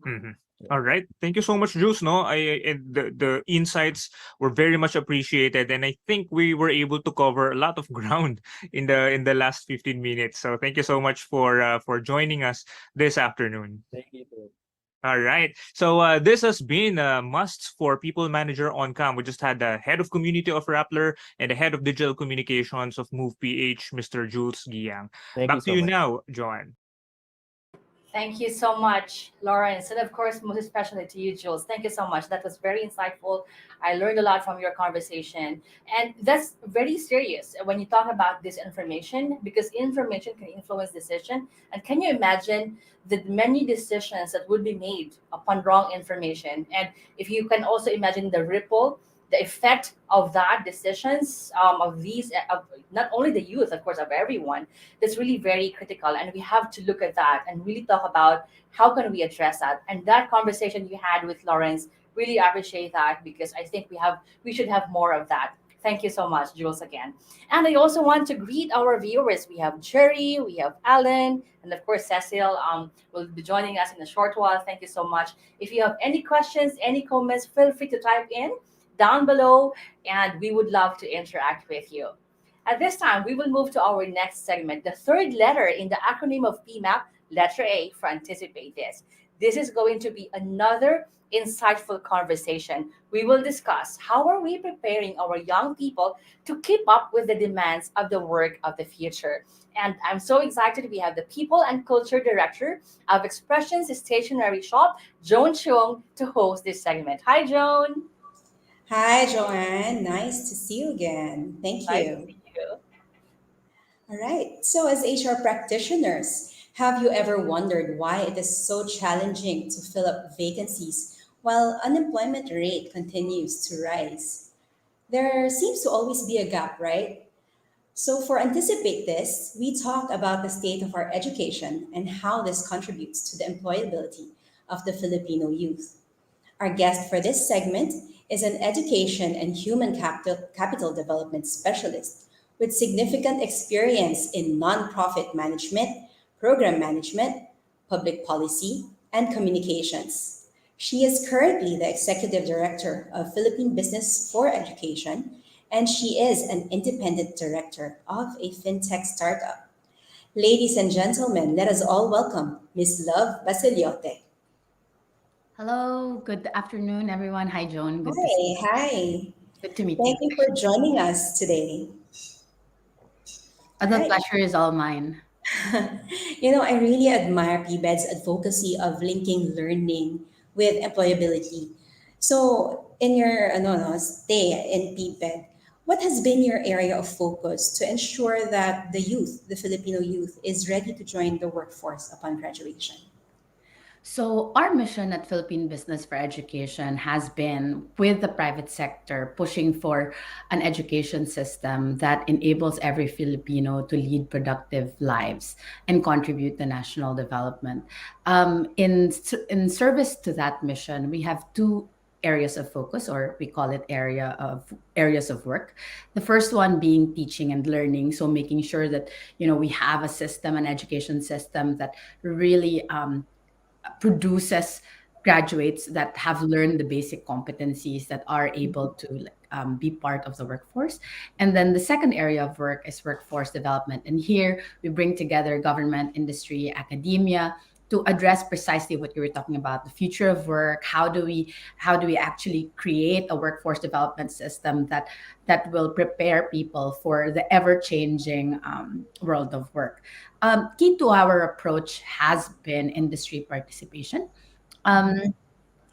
Mhm. All right. Thank you so much, Juice. No, and the insights were very much appreciated, and I think we were able to cover a lot of ground in the last 15 minutes. So thank you so much for joining us this afternoon. Thank you. Too. All right. So this has been Musts for People Manager on Cam. We just had the head of community of Rappler and the head of digital communications of Move PH, Mr. Jules Giang. Thank you Back to so you much. now, Joanne. Thank you so much, Lawrence. And of course, most especially to you, Jules. Thank you so much. That was very insightful. I learned a lot from your conversation. And that's very serious when you talk about this information, because information can influence decision. And can you imagine the many decisions that would be made upon wrong information? And if you can also imagine the ripple, the effect of that decisions of these, of not only the youth, of course, of everyone, that's really very critical, and we have to look at that and really talk about how can we address that. And that conversation you had with Lawrence, really appreciate that, because I think we should have more of that. Thank you so much, Jules, again. And I also want to greet our viewers. We have Jerry, we have Alan, and of course Cecil will be joining us in a short while. Thank you so much. If you have any questions, any comments, feel free to type in down below, and we would love to interact with you. At this time, we will move to our next segment, the third letter in the acronym of PMAP, letter A for anticipate this. This is going to be another insightful conversation. We will discuss how are we preparing our young people to keep up with the demands of the work of the future. And I'm so excited we have the People and Culture Director of Expressions Stationery Shop, Joan Chung, to host this segment. Hi, Joan. Hi, Joanne. Nice to see you again. Thank Nice to you. see you. All right. So, as HR practitioners, have you ever wondered why it is so challenging to fill up vacancies while unemployment rate continues to rise? There seems to always be a gap, right? So, for Anticipate This, we talk about the state of our education and how this contributes to the employability of the Filipino youth. Our guest for this segment is an education and human capital development specialist with significant experience in nonprofit management, program management, public policy, and communications. She is currently the Executive Director of Philippine Business for Education, and she is an independent director of a fintech startup. Ladies and gentlemen, let us all welcome Miss Love Basiliote. Hello, good afternoon, everyone. Hi, Joan. Good to see Hi, hi. Good to meet Thank you. you for joining us today. All The right. pleasure is all mine. I really admire PBED's advocacy of linking learning with employability. So, in your stay in PBED, what has been your area of focus to ensure that the youth, the Filipino youth, is ready to join the workforce upon graduation? So, our mission at Philippine Business for Education has been with the private sector pushing for an education system that enables every Filipino to lead productive lives and contribute to national development. In service to that mission, we have two areas of focus, or we call it areas of work. The first one being teaching and learning, so making sure that we have a system, an education system that really produces graduates that have learned the basic competencies that are able to be part of the workforce. And then the second area of work is workforce development. And here we bring together government, industry, academia to address precisely what you were talking about, the future of work. How do we actually create a workforce development system that will prepare people for the ever changing world of work. Key to our approach has been industry participation. Um,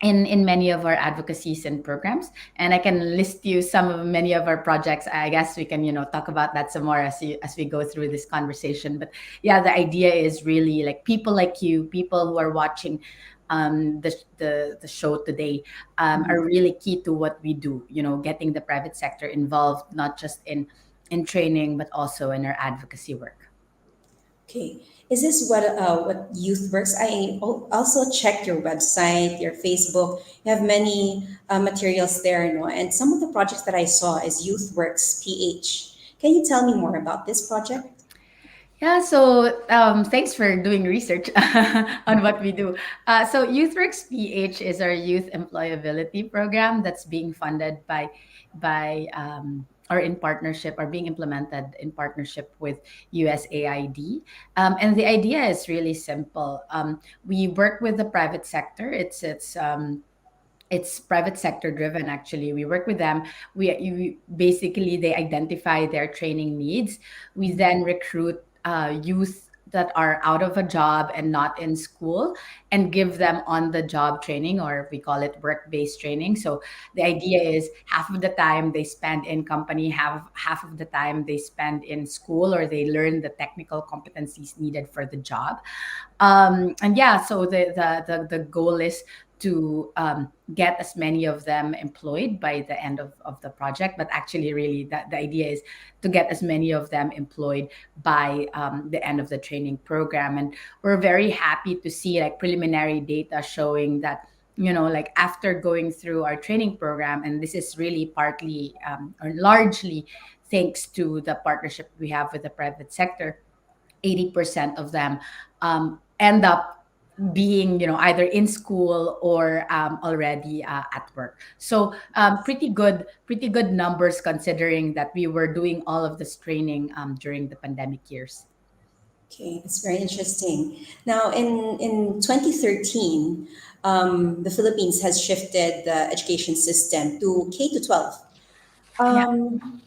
in many of our advocacies and programs, and I can list you some of many of our projects. I guess we can talk about that some more as we go through this conversation. But yeah, the idea is really like people like you, people who are watching the show today, are really key to what we do. Getting the private sector involved, not just in training but also in our advocacy work. Okay. Is this what Youth Works? Also checked your website, your Facebook. You have many materials there, and some of the projects that I saw is Youth Works PH. Can you tell me more about this project? Yeah, so thanks for doing research on what we do. So YouthWorks PH is our youth employability program that's being funded by or in partnership, or being implemented in partnership with USAID. And the idea is really simple. We work with the private sector. It's private sector driven. Actually, we work with them. Basically, they identify their training needs. We then recruit youth that are out of a job and not in school, and give them on the job training, or we call it work based training. So the idea is half of the time they spend in company, half of the time they spend in school, or they learn the technical competencies needed for the job. And yeah, so the goal is to get as many of them employed by the end of the project. But actually, really, the idea is to get as many of them employed by the end of the training program. And we're very happy to see like preliminary data showing that, like after going through our training program, and this is really partly or largely thanks to the partnership we have with the private sector. 80% of them end up being either in school or already at work. So pretty good numbers, considering that we were doing all of this training during the pandemic years. Okay, that's very interesting. Now, in 2013, the Philippines has shifted the education system to K to 12. Yeah.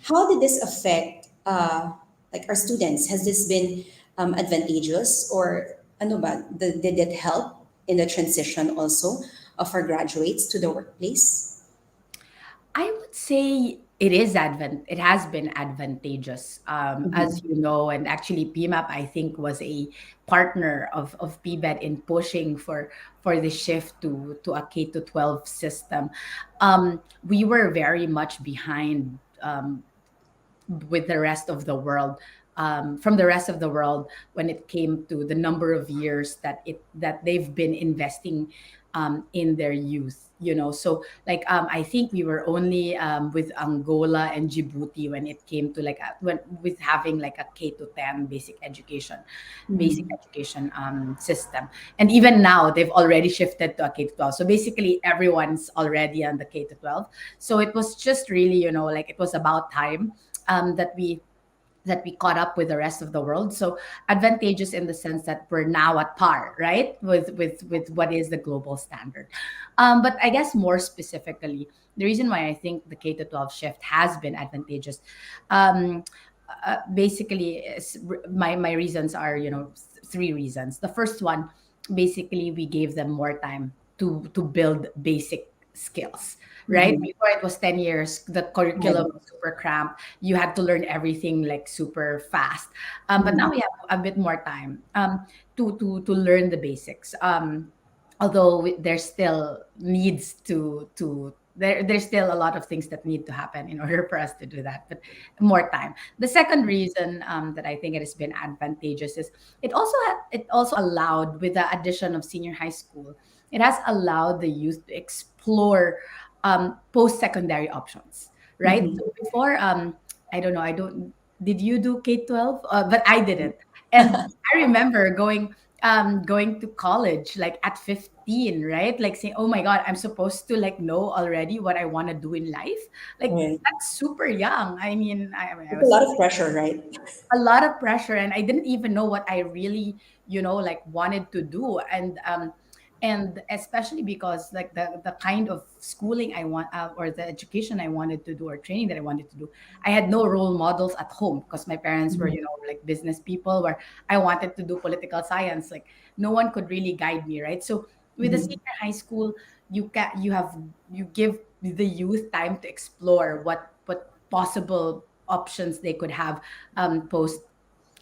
How did this affect like our students? Has this been advantageous, or ano ba, did it help in the transition also of our graduates to the workplace? I would say it has been advantageous, as you know. And actually, PMAP, I think, was a partner of PBED in pushing for the shift to a K to 12 system. We were very much behind with the rest of the world from the rest of the world when it came to the number of years that they've been investing in their youth. So like I think we were only with Angola and Djibouti when it came to like when with having like a K to 10 basic Mhm. education system. And even now they've already shifted to a K to 12. So basically everyone's already on the K to 12. So it was just really, like it was about time that we caught up with the rest of the world. So advantageous in the sense that we're now at par, right, with what is the global standard. But I guess more specifically, the reason why I think the K to 12 shift has been advantageous, um, basically, my reasons are, three reasons. The first one, basically, we gave them more time to build basic skills, right? Mhm. Before it was 10 years, the curriculum Right. was super cramped. You had to learn everything like super fast. But now Mhm. we have a bit more time to learn the basics. Although there still needs there's still a lot of things that need to happen in order for us to do that, but more time. The second reason that I think it has been advantageous is it also allowed, with the addition of senior high school, it has allowed the youth to explore post-secondary options, right? Mhm. So before, I don't know, did you do K-12? But I didn't. And I remember going to college like at 15, right? Like saying, oh my God, I'm supposed to like know already what I want to do in life. Like Right. that's super young. I It's a was lot of pressure, right? a lot of pressure, and I didn't even know what I really like wanted to do. And especially because like the kind of schooling I want, or the education I wanted to do, or training that I wanted to do, I had no role models at home because my parents were Mhm. like business people, where I wanted to do political science. Like no one could really guide me, right? So with the Mhm. senior high school, you give the youth time to explore what possible options they could have post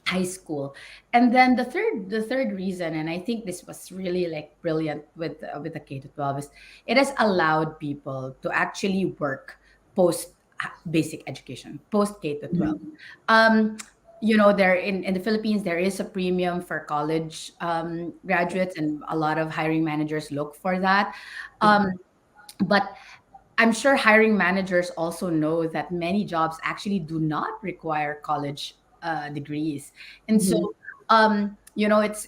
high school. And then the third reason, and I think this was really like brilliant with the K to 12, is it has allowed people to actually work post basic education, post K to 12. Mhm. um there in the Philippines, there is a premium for college graduates, and a lot of hiring managers look for that. um but I'm sure hiring managers also know that many jobs actually do not require college degrees. And so, Mhm.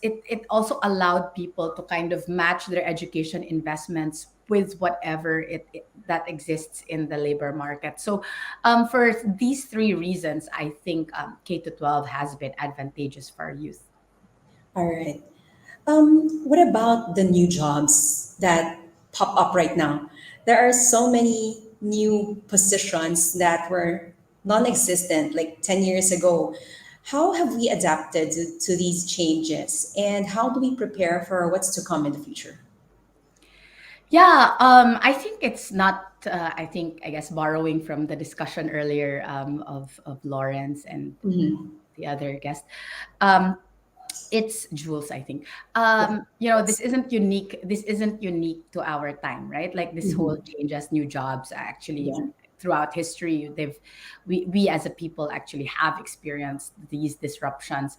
it also allowed people to kind of match their education investments with whatever that exists in the labor market. So, for these three reasons, I think K to 12 has been advantageous for youth. All right. What about the new jobs that pop up right now? There are so many new positions that were non-existent like 10 years ago. How have we adapted to these changes, and how do we prepare for what's to come in the future? Yeah, I think it's not. I guess borrowing from the discussion earlier of Lawrence and Mhm. the other guest, um, it's Jules, I think. Yeah. This Yes. isn't unique. This isn't unique to our time, right? Like this whole Mhm. changes, new jobs, actually Yeah. throughout history, we as a people actually have experienced these disruptions.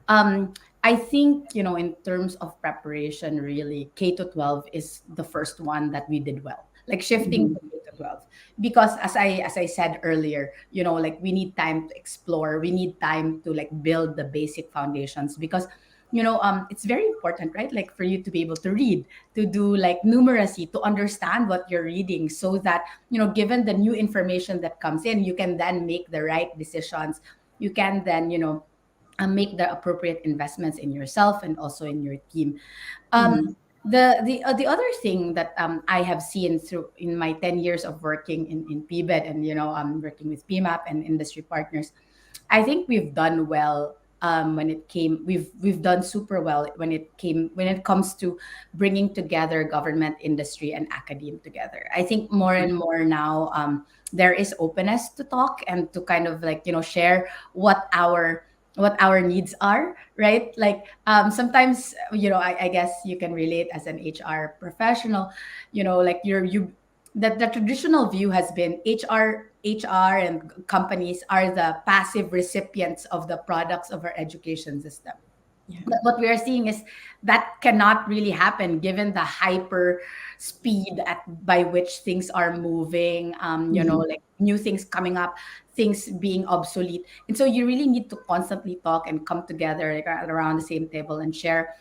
Um, I think, in terms of preparation, really, K to 12 is the first one that we did well. Like shifting Mhm. to K to 12, because as I said earlier, like we need time to explore, we need time to like build the basic foundations, because it's very important, right? Like for you to be able to read, to do like numeracy, to understand what you're reading, so that given the new information that comes in, you can then make the right decisions. You can then make the appropriate investments in yourself and also in your team. um, Mhm. the other thing that I have seen through in my 10 years of working in PBED, and working with PMAP and industry partners, I think we've done well when it came. We've done super well when it comes to bringing together government, industry, and academe together. I think more and more now, there is openness to talk and to kind of like share what our needs are, right? Like sometimes I guess you can relate as an HR professional. Like the traditional view has been HR HR and companies are the passive recipients of the products of our education system. Yeah. But what we are seeing is that cannot really happen given the hyper speed at by which things are moving, Mhm. like new things coming up, things being obsolete. And so you really need to constantly talk and come together, like, around the same table and share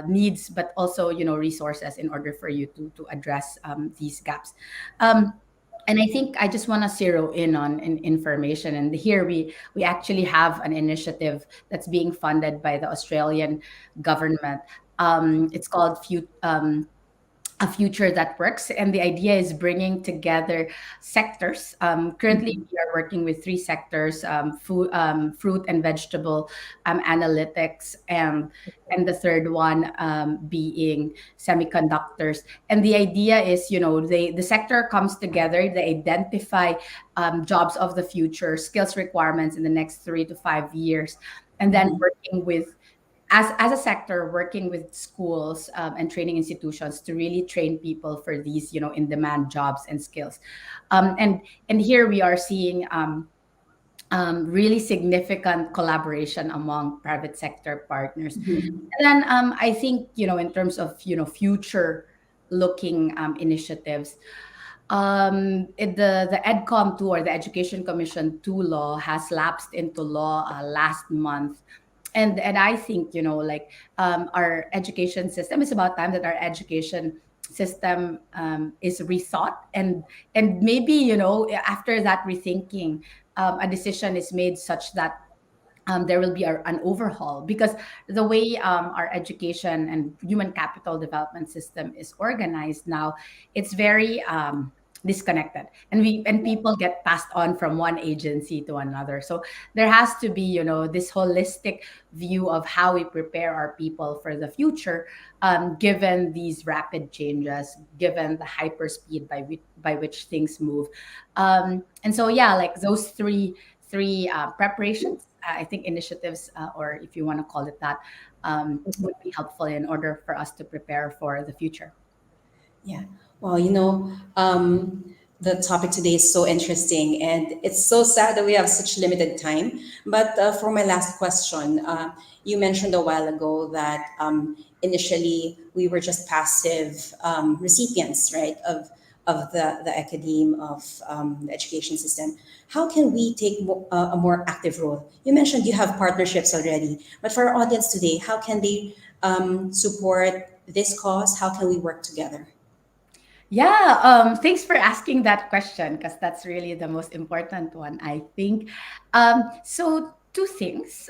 needs, but also, resources in order for you to address these gaps. Um, and I think I just want to zero in on information. And here we actually have an initiative that's being funded by the Australian government. It's called A Future That Works. And the idea is bringing together sectors. Currently, Mhm. we are working with three sectors: food, fruit and vegetable, analytics, and the third one being semiconductors. And the idea is, the sector comes together, they identify jobs of the future, skills requirements in the next 3 to 5 years, and then Mhm. working with as a sector, working with schools and training institutions to really train people for these, in demand jobs and skills. And here we are seeing really significant collaboration among private sector partners. Mhm. And then I think, in terms of, future looking initiatives, the EdCom 2, or the Education Commission 2 law, has lapsed into law last month. And I think, like, our education system, it's about time that our education system is rethought, and maybe, after that rethinking, a decision is made such that there will be an overhaul, because the way our education and human capital development system is organized now, it's very disconnected, and people get passed on from one agency to another. So there has to be, this holistic view of how we prepare our people for the future, given these rapid changes, given the hyper speed by which things move. And so, yeah, like those three preparations, I think initiatives, or if you want to call it that, would be helpful in order for us to prepare for the future. Yeah. Well, the topic today is so interesting, and it's so sad that we have such limited time. But for my last question, you mentioned a while ago that initially we were just passive recipients, right, of the academe of the education system. How can we take a more active role? You mentioned you have partnerships already, but for our audience today, how can they support this cause? How can we work together? Yeah, thanks for asking that question, because that's really the most important one, I think. So, two things.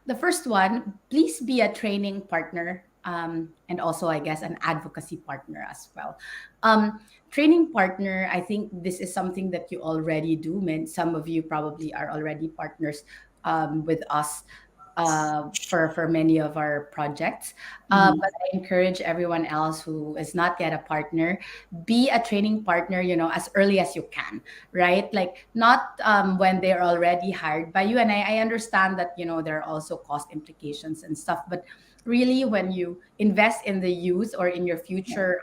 The first one, please be a training partner, and also, I guess, an advocacy partner as well. Training partner, I think this is something that you already do. Some of you probably are already partners with us for many of our projects. But I encourage everyone else who is not yet a partner, be a training partner, as early as you can, right? Like, not when they're already hired by you. And I understand that, there are also cost implications and stuff, but really, when you invest in the youth or in your future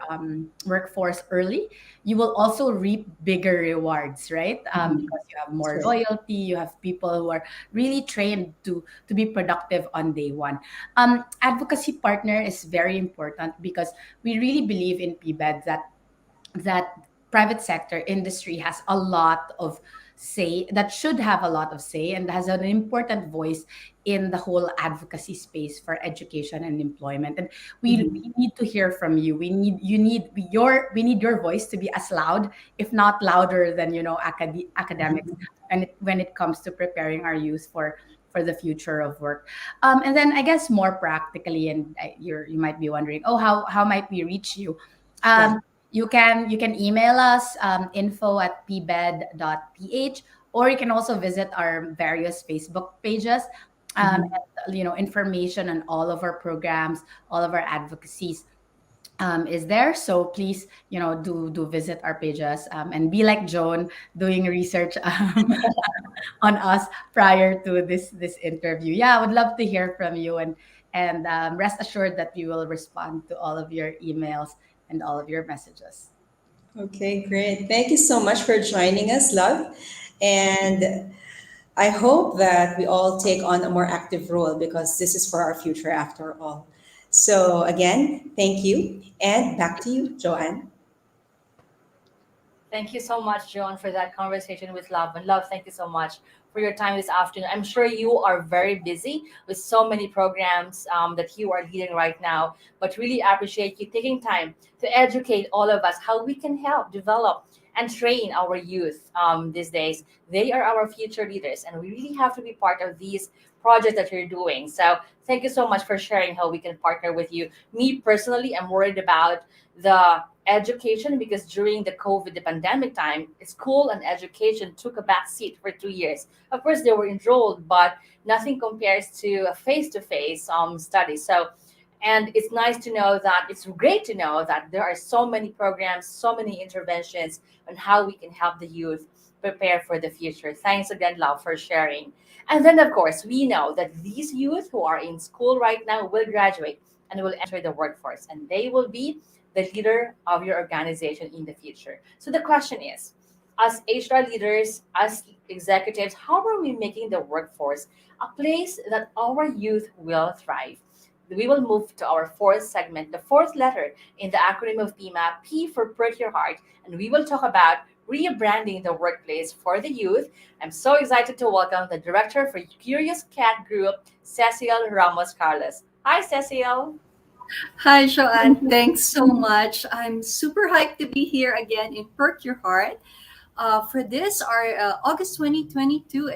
workforce early, you will also reap bigger rewards, right? Mhm. Because you have more True. loyalty, you have people who are really trained to be productive on day one. Advocacy partner is very important, because we really believe in PBED that private sector industry has a lot of say, that should have a lot of say, and has an important voice in the whole advocacy space for education and employment. And we need to hear from you. We need your voice to be as loud, if not louder than, academics, and when it comes to preparing our youth for the future of work. And then, I guess, more practically, and you might be wondering, oh, how might we reach you? Yeah. um, you can email us, info@pbed.ph, or you can also visit our various Facebook pages. Mhm. And, information on all of our programs, all of our advocacies is there. So please, do visit our pages, and be like Joan, doing research on us prior to this interview. Yeah, I would love to hear from you, and rest assured that we will respond to all of your emails and all of your messages. Okay, great. Thank you so much for joining us, love. And I hope that we all take on a more active role because this is for our future after all. So, again, thank you. And back to you, Joanne. Thank you so much, Joan, for that conversation with Love. And Love, thank you so much for your time this afternoon. I'm sure you are very busy with so many programs that you are leading right now, but really appreciate you taking time to educate all of us how we can help develop and train our youth these days. They are our future leaders, and we really have to be part of these projects that you're doing. So, thank you so much for sharing how we can partner with you. Me personally, I'm worried about the education because during the COVID, the pandemic time, school and education took a back seat for 2 years. Of course, they were enrolled, but nothing compares to a face-to-face study. So, and it's nice to know that it's great to know that there are so many programs, so many interventions on how we can help the youth prepare for the future. Thanks again, Love, for sharing. And then, of course, we know that these youth who are in school right now will graduate and will enter the workforce, and they will be the leader of your organization in the future. So the question is, as HR leaders, as executives, how are we making the workforce a place that our youth will thrive? We will move to our fourth segment, the fourth letter in the acronym of PMAP, P for Put Your Heart, and we will talk about rebranding the workplace for the youth. I'm so excited to welcome the director for Curious Cat Group, Cecil Ramos Carlos. Hi, Cecil. Hi, Joanne. Thanks so much. I'm super hyped to be here again in Perk Your Heart for this, our August 2022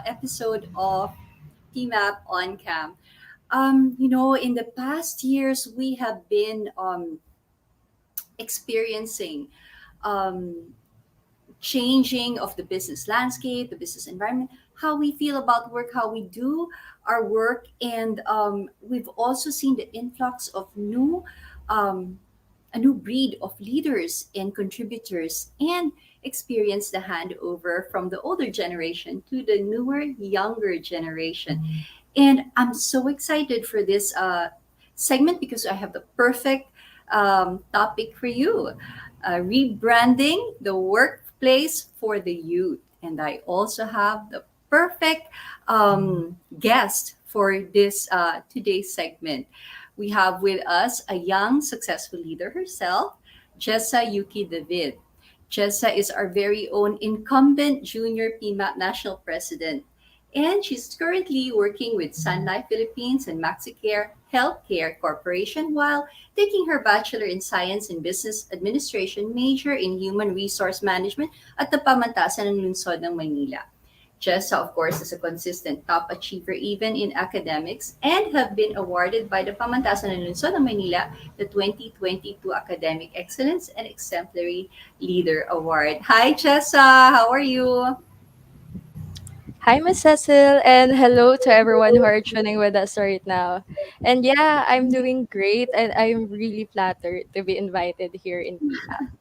episode of TMAP on Cam. In the past years, we have been experiencing um, changing of the business landscape, the business environment, how we feel about work, how we do our work, and we've also seen the influx of um, a new breed of leaders and contributors, and experience the handover from the older generation to the newer, younger generation. And I'm so excited for this segment because I have the perfect topic for you, rebranding the workplace for the youth. And I also have the perfect guest for this today's segment. We have with us a young, successful leader herself, Jessa Yuki David. Jessa is our very own incumbent junior PMAP national president, and she's currently working with Sun Life Philippines and MaxiCare Healthcare Corporation while taking her Bachelor in Science in Business Administration major in Human Resource Management at the Pamantasan ng Lungsod ng Maynila. Jessa, of course, is a consistent top achiever even in academics and have been awarded by the Pamantasan ng Lungsod ng Maynila the 2022 Academic Excellence and Exemplary Leader Award. Hi, Jessa! How are you? Hi, Miss Cecil, and hello to everyone who are tuning with us right now. And yeah, I'm doing great, and I'm really flattered to be invited here in PMAP.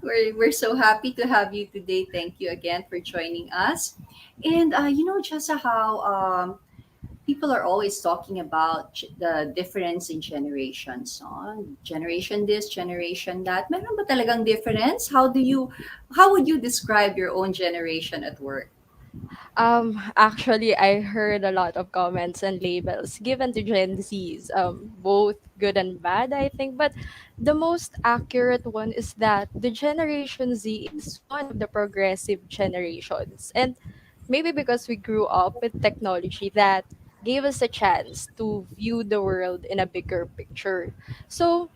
We're so happy to have you today. Thank you again for joining us. And just how people are always talking about the difference in generations. Generation this, generation that. Meron ba talagang difference? How would you describe your own generation at work? Actually, I heard a lot of comments and labels given to Gen Zs, both good and bad, I think. But the most accurate one is that the Generation Z is one of the progressive generations. And maybe because we grew up with technology that gave us a chance to view the world in a bigger picture. So,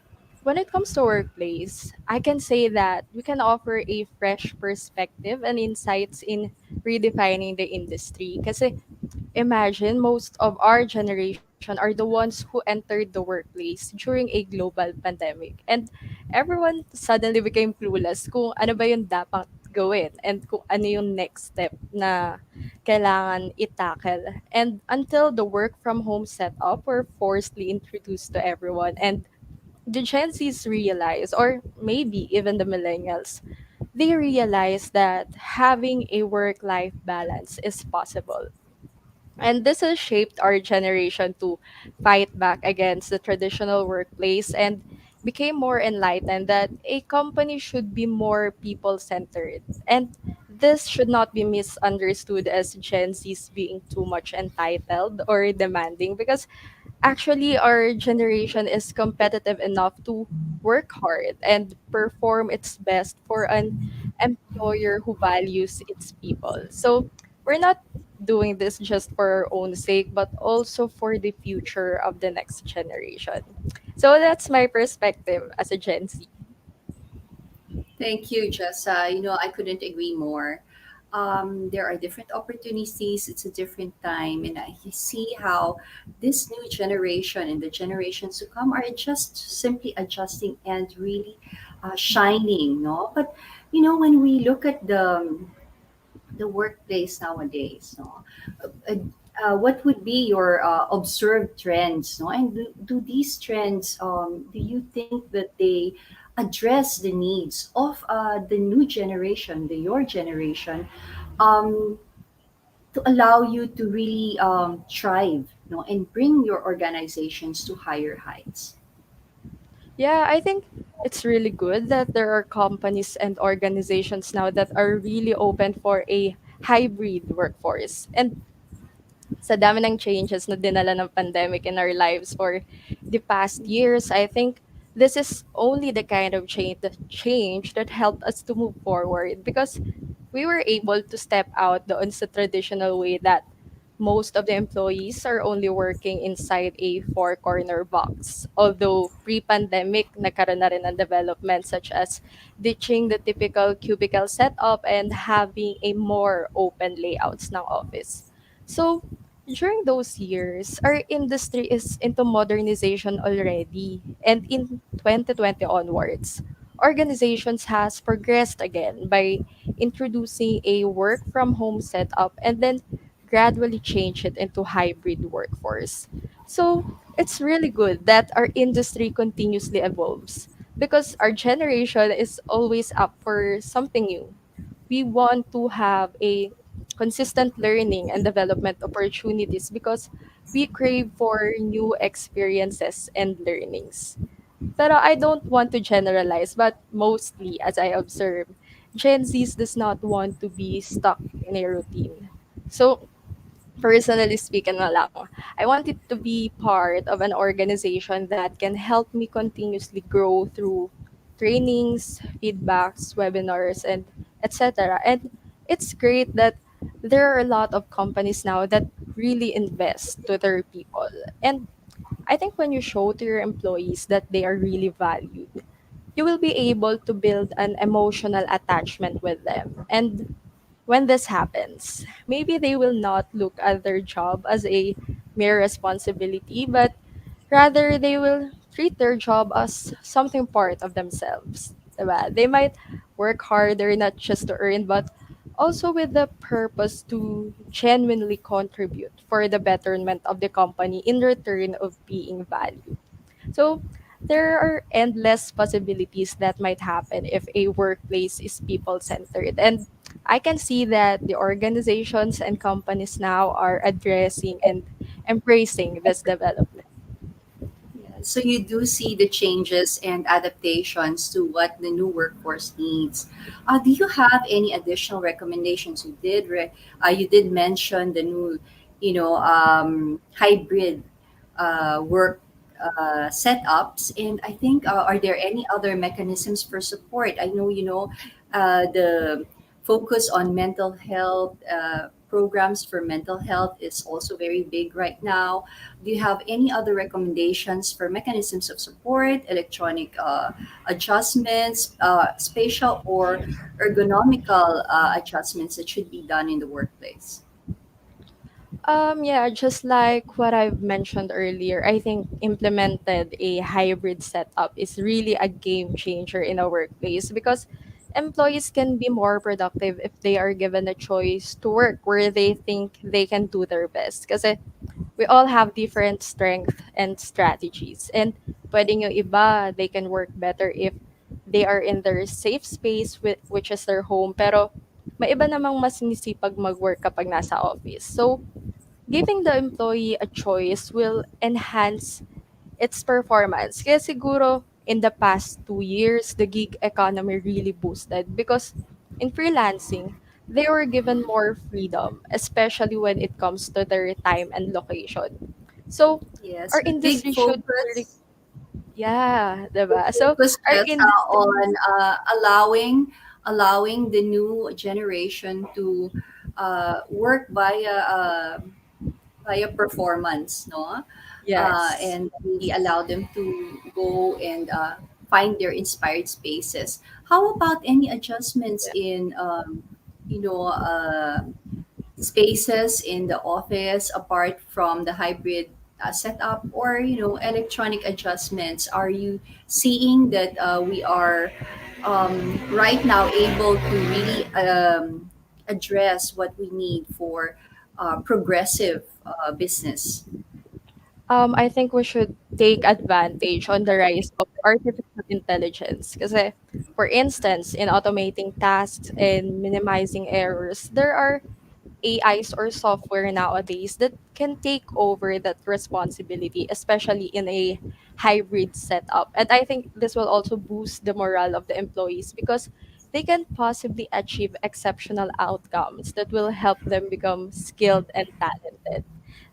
when it comes to workplace, I can say that we can offer a fresh perspective and insights in redefining the industry. Kasi imagine most of our generation are the ones who entered the workplace during a global pandemic. And everyone suddenly became clueless kung ano ba yung dapat gawin and kung ano yung next step na kailangan itackle. And until the work from home setup were forcibly introduced to everyone, and the Gen Zs realize, or maybe even the millennials, they realize that having a work life balance is possible. And this has shaped our generation to fight back against the traditional workplace and became more enlightened that a company should be more people centered. And this should not be misunderstood as Gen Z's being too much entitled or demanding, because actually our generation is competitive enough to work hard and perform its best for an employer who values its people. So we're not doing this just for our own sake, but also for the future of the next generation. So that's my perspective as a Gen Z. Thank you, Jessa. I couldn't agree more. There are different opportunities. It's a different time, and I see how this new generation and the generations to come are just simply adjusting and really shining. No, but when we look at the workplace nowadays, no, uh, what would be your observed trends, no? And do these trends, do you think that they address the needs of the new generation, the your generation, um, to allow you to really thrive, no, and bring your organizations to higher heights? Yeah, I think it's really good that there are companies and organizations now that are really open for a hybrid workforce. And sa dami ng changes na dinala ng pandemic in our lives for the past years, I think this is only the kind of change that helped us to move forward, because we were able to step out the traditional way that most of the employees are only working inside a four-corner box. Although pre-pandemic, nagkaroon na rin ng development such as ditching the typical cubicle setup and having a more open layouts ng office. So, during those years, our industry is into modernization already. And in 2020 onwards, organizations has progressed again by introducing a work from home setup and then gradually change it into hybrid workforce. So it's really good that our industry continuously evolves, because our generation is always up for something new. We want to have a consistent learning and development opportunities because we crave for new experiences and learnings. Pero I don't want to generalize, but mostly, as I observe, Gen Zs does not want to be stuck in a routine. So, personally speaking na lang, I want it to be part of an organization that can help me continuously grow through trainings, feedbacks, webinars, and etc. And it's great that there are a lot of companies now that really invest to their people. And I think when you show to your employees that they are really valued, you will be able to build an emotional attachment with them. And when this happens, maybe they will not look at their job as a mere responsibility, but rather they will treat their job as something part of themselves. Diba? They might work harder not just to earn, but also with the purpose to genuinely contribute for the betterment of the company in return of being valued. So there are endless possibilities that might happen if a workplace is people centered. And I can see that the organizations and companies now are addressing and embracing this development. Yeah. So you do see the changes and adaptations to what the new workforce needs. Do you have any additional recommendations? You did mention the new, hybrid work setups, and I think are there any other mechanisms for support? I know the focus on mental health. Programs for mental health is also very big right now. Do you have any other recommendations for mechanisms of support, electronic adjustments, spatial or ergonomical adjustments that should be done in the workplace? Yeah, just like what I've mentioned earlier, I think implemented a hybrid setup is really a game changer in a workplace, because employees can be more productive if they are given a choice to work where they think they can do their best. Because we all have different strengths and strategies. And pwedeng yung iba, they can work better if they are in their safe space, which is their home. Pero may iba namang mas sinisipag mag-work kapag nasa office. So, giving the employee a choice will enhance its performance. Kaya siguro, in the past 2 years, the gig economy really boosted because in freelancing, they were given more freedom, especially when it comes to their time and location. So Yes, our a big industry should be, focus. yeah, The diba? So focus, our Jessa, industry, on allowing the new generation to work via performance, no? yes, And really allow them to go and find their inspired spaces. How about any adjustments in, you know, spaces in the office apart from the hybrid setup, or electronic adjustments? Are you seeing that we are right now able to really address what we need for progressive business? I think we should take advantage on the rise of artificial intelligence. Because, for instance, in automating tasks and minimizing errors, there are AIs or software nowadays that can take over that responsibility, especially in a hybrid setup. And I think this will also boost the morale of the employees because they can possibly achieve exceptional outcomes that will help them become skilled and talented.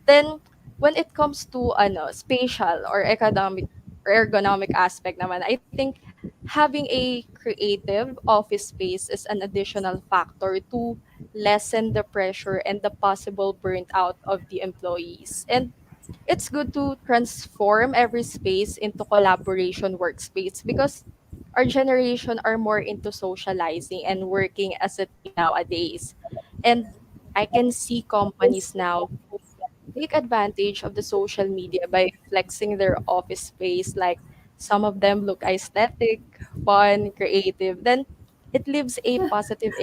Then, when it comes to spatial or economic or ergonomic aspect naman, I think having a creative office space is an additional factor to lessen the pressure and the possible burnt out of the employees. And it's good to transform every space into collaboration workspace because our generation are more into socializing and working as a team nowadays. And I can see companies now take advantage of the social media by flexing their office space. Like some of them look aesthetic, fun, creative. Then it leaves a positive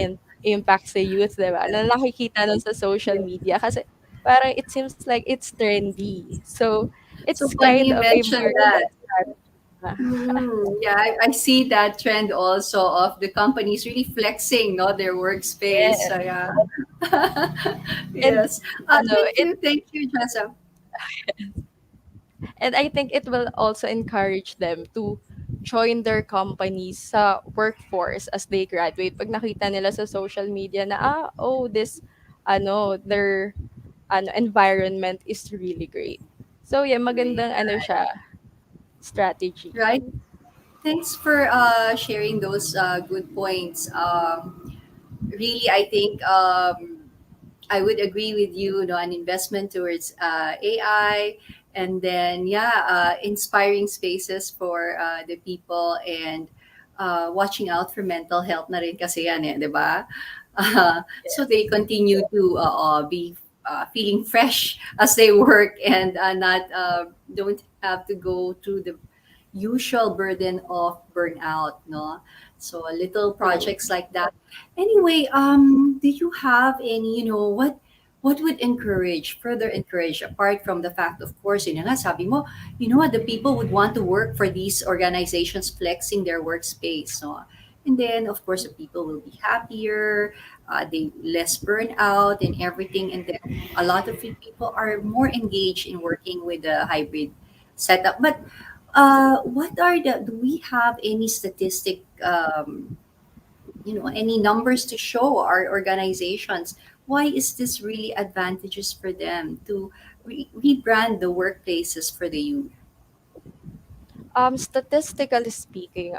impact sa youth, diba? Na nakikita nun sa social media kasi parang it seems like it's trendy. So So it's funny kind you of a mentioned marketing that. strategy. Yeah, I see that trend also of the companies really flexing, no, their workspace. Yes. So yeah. And Yes. ano, Thank you, Jessa. And I think it will also encourage them to join their companies sa workforce as they graduate. Pag nakita nila sa social media na, oh, this, their, environment is really great. So, yeah, Great. magandang, siya, strategy. Right. Thanks for sharing those good points. Really, I think I would agree with you, an investment towards AI, and then yeah, inspiring spaces for the people, and watching out for mental health na rin kasi yan, 'di ba? So Yes. they continue to be feeling fresh as they work, and not don't have to go through the usual burden of burnout, no? So little True. projects like that. Anyway, do you have any, what would further encourage, apart from the fact, of course, yun na nga, sabi mo, what the people would want to work for these organizations flexing their workspace, no? And then, of course, the people will be happier, they less burnout and everything, and then a lot of people are more engaged in working with a hybrid setup. But do we have any statistic, any numbers to show our organizations? Why is this really advantageous for them to rebrand the workplaces for the youth? Statistically speaking,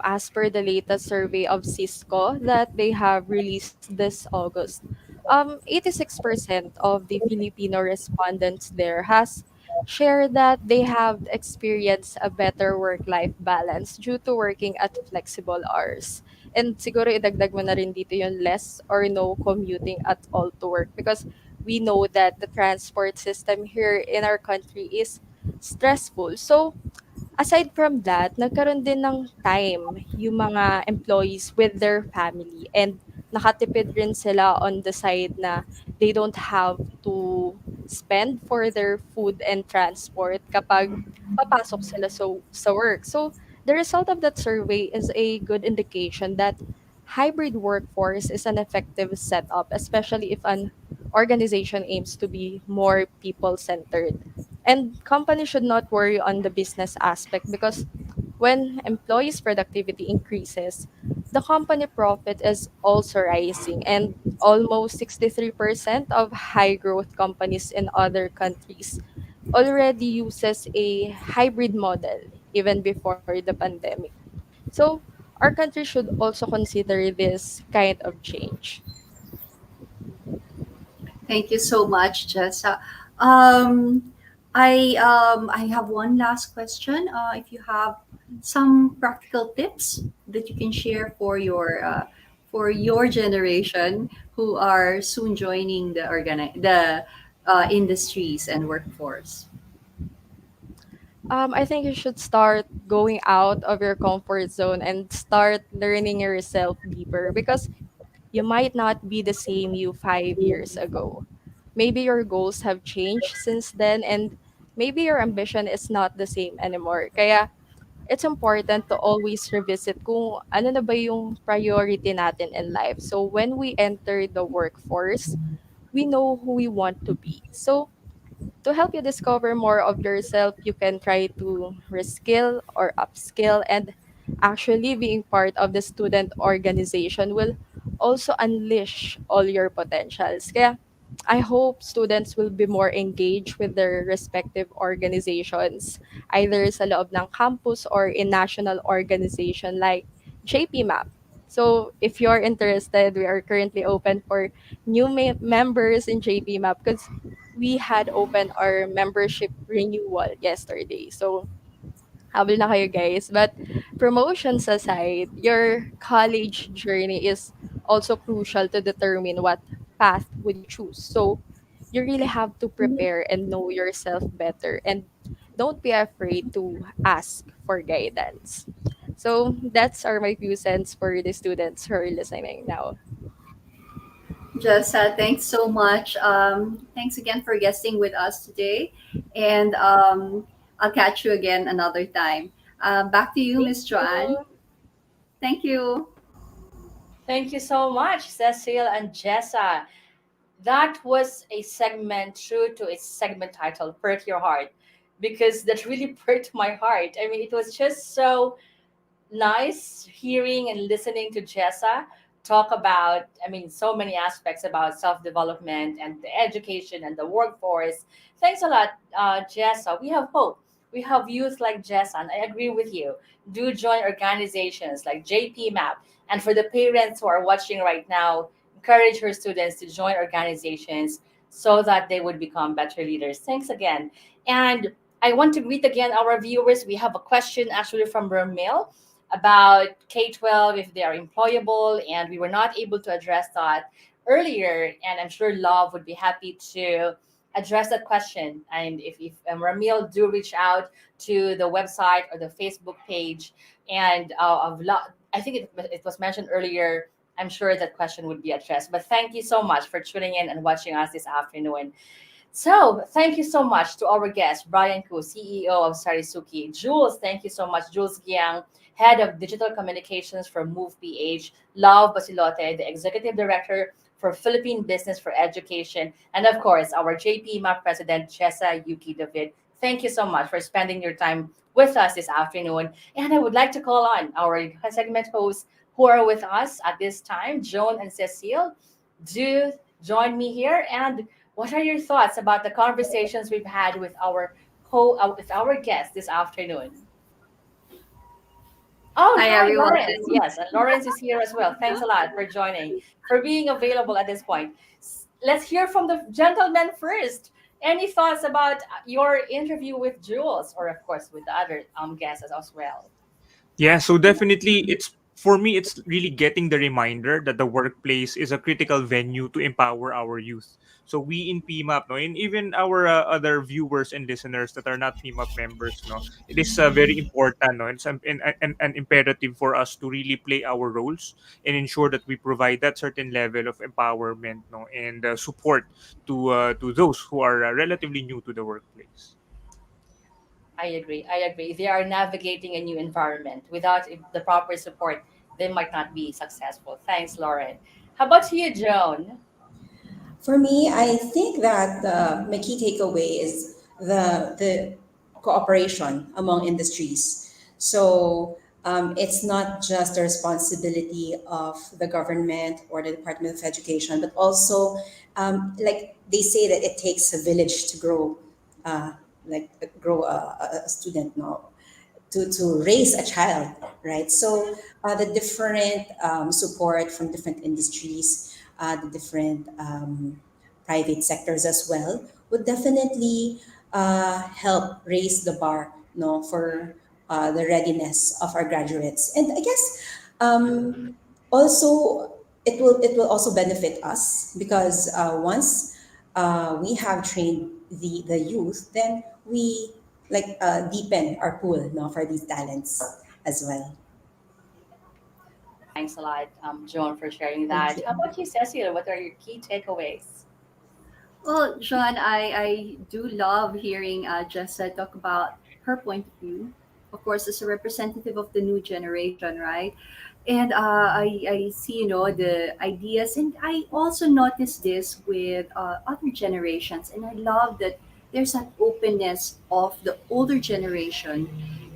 as per the latest survey of Cisco that they have released this August, 86% of the Filipino respondents there has shared that they have experienced a better work-life balance due to working at flexible hours. And siguro idagdag mo na rin dito yung less or no commuting at all to work because we know that the transport system here in our country is stressful. So, aside from that, nagkaroon din ng time yung mga employees with their family and nakatipid rin sila on the side na they don't have to spend for their food and transport kapag papasok sila sa work. So, the result of that survey is a good indication that hybrid workforce is an effective setup, especially if an organization aims to be more people centered. And companies should not worry on the business aspect because When employees' productivity increases, the company profit is also rising, and almost 63% of high growth companies in other countries already uses a hybrid model even before the pandemic. So our country should also consider this kind of change. Thank you so much, Jessa. Um, I have one last question. If you have some practical tips that you can share for your generation who are soon joining the industries and workforce. I think you should start going out of your comfort zone and start learning yourself deeper because you might not be the same you 5 years ago. Maybe your goals have changed since then, and maybe your ambition is not the same anymore. Kaya it's important to always revisit kung ano na ba yung priority natin in life. So when we enter the workforce, we know who we want to be. So to help you discover more of yourself, you can try to reskill or upskill, and actually being part of the student organization will also unleash all your potentials. Kaya I hope students will be more engaged with their respective organizations, either sa loob ng campus or in national organization like JPMAP. So if you're interested, we are currently open for new members in JPMAP because we had opened our membership renewal yesterday. So, habol na kayo guys. But promotions aside, your college journey is also crucial to determine what path would you choose. So, you really have to prepare and know yourself better, and don't be afraid to ask for guidance. So, that's are my few cents for the students who are listening now. Jessa, thanks so much. Thanks again for guesting with us today, and I'll catch you again another time. Back to you, Thank Miss Joanne. you. Thank you. Thank you so much, Cecile and Jessa. That was a segment true to its segment title, Perk Your Heart, because that really perked my heart. I mean, it was just so nice hearing and listening to Jessa talk about, I mean, so many aspects about self development and the education and the workforce. Thanks a lot, Jessa. We have hope. We have youth like Jessa, and I agree with you. Do join organizations like JPMAP. And for the parents who are watching right now, encourage your students to join organizations so that they would become better leaders. Thanks again. And I want to greet again our viewers. We have a question actually from Ramil about K 12, if they are employable, and we were not able to address that earlier. And I'm sure Love would be happy to address that question. And if Ramil do reach out to the website or the Facebook page, and I think it was mentioned earlier. I'm sure that question would be addressed. But thank you so much for tuning in and watching us this afternoon. So, thank you so much to our guest, Brian Koo, CEO of Sarisuki. Jules, thank you so much. Jules Giang, Head of Digital Communications for Move PH. Love Basilote, the Executive Director for Philippine Business for Education. And of course, our JPMA President, Chesa Yuki David. Thank you so much for spending your time with us this afternoon. And I would like to call on our segment hosts who are with us at this time, Joan and Cecile. Do join me here, and what are your thoughts about the conversations we've had with our with our guests this afternoon? Oh, Hi, hi, everyone. Lawrence. Yes, and Lawrence is here as well. Thanks a lot for joining, for being available at this point. Let's hear from the gentleman first. Any thoughts about your interview with Jules, or of course with the other guests as well? Yeah, so definitely it's for me it's really getting the reminder that the workplace is a critical venue to empower our youth. So we in PMAP, no, and even our other viewers and listeners that are not PMAP members, no, it is very important, no, it's an imperative for us to really play our roles and ensure that we provide that certain level of empowerment, no, and support to those who are relatively new to the workplace. I agree. I agree. They are navigating a new environment. Without the proper support, they might not be successful. Thanks, Lauren. How about you, Joan? For me, I think that my key takeaway is the cooperation among industries. So it's not just the responsibility of the government or the Department of Education, but also, like they say, that it takes a village to grow, uh, grow a student. No, to raise a child, right? So the different support from different industries, the different private sectors as well, would definitely help raise the bar, no, for the readiness of our graduates. And I guess also it will also benefit us because once we have trained the youth, then we like deepen our pool, no, for these talents as well. Thanks a lot, Joan, for sharing Thank that. you. How about you, Cecile? What are your key takeaways? Well, John, I do love hearing Jessa talk about her point of view, of course, as a representative of the new generation, right? And I see, the ideas, and I also notice this with other generations, and I love that there's an openness of the older generation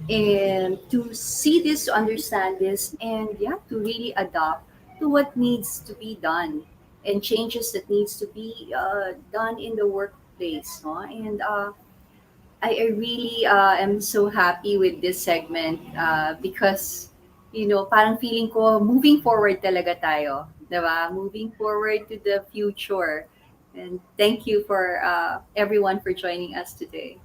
and to see this, to understand this, and yeah, to really adapt to what needs to be done and changes that needs to be done in the workplace, no? And I really am so happy with this segment because parang feeling ko moving forward talaga tayo, 'di ba? Moving forward to the future. And thank you for everyone for joining us today.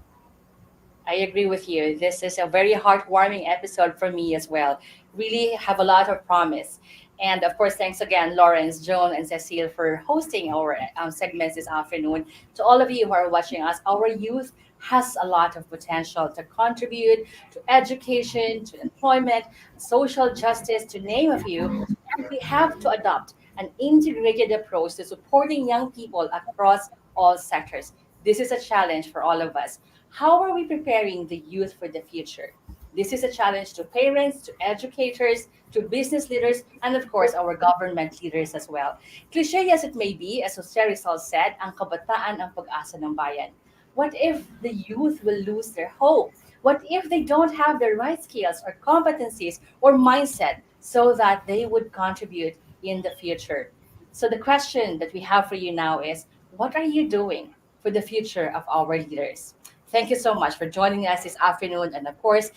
I agree with you. This is a very heartwarming episode for me as well. Really have a lot of promise. And of course, thanks again, Lawrence, Joan, and Cecile for hosting our segments this afternoon. To all of you who are watching us, our youth has a lot of potential to contribute to education, to employment, social justice, to name a few. And we have to adopt an integrated approach to supporting young people across all sectors. This is a challenge for all of us. How are we preparing the youth for the future? This is a challenge to parents, to educators, to business leaders, and of course, our government leaders as well. Cliche as it may be, as Jose Rizal said, ang kabataan ang pag-asa ng bayan. What if the youth will lose their hope? What if they don't have the right skills or competencies or mindset so that they would contribute in the future? So the question that we have for you now is, what are you doing for the future of our leaders? Thank you so much for joining us this afternoon. And of course,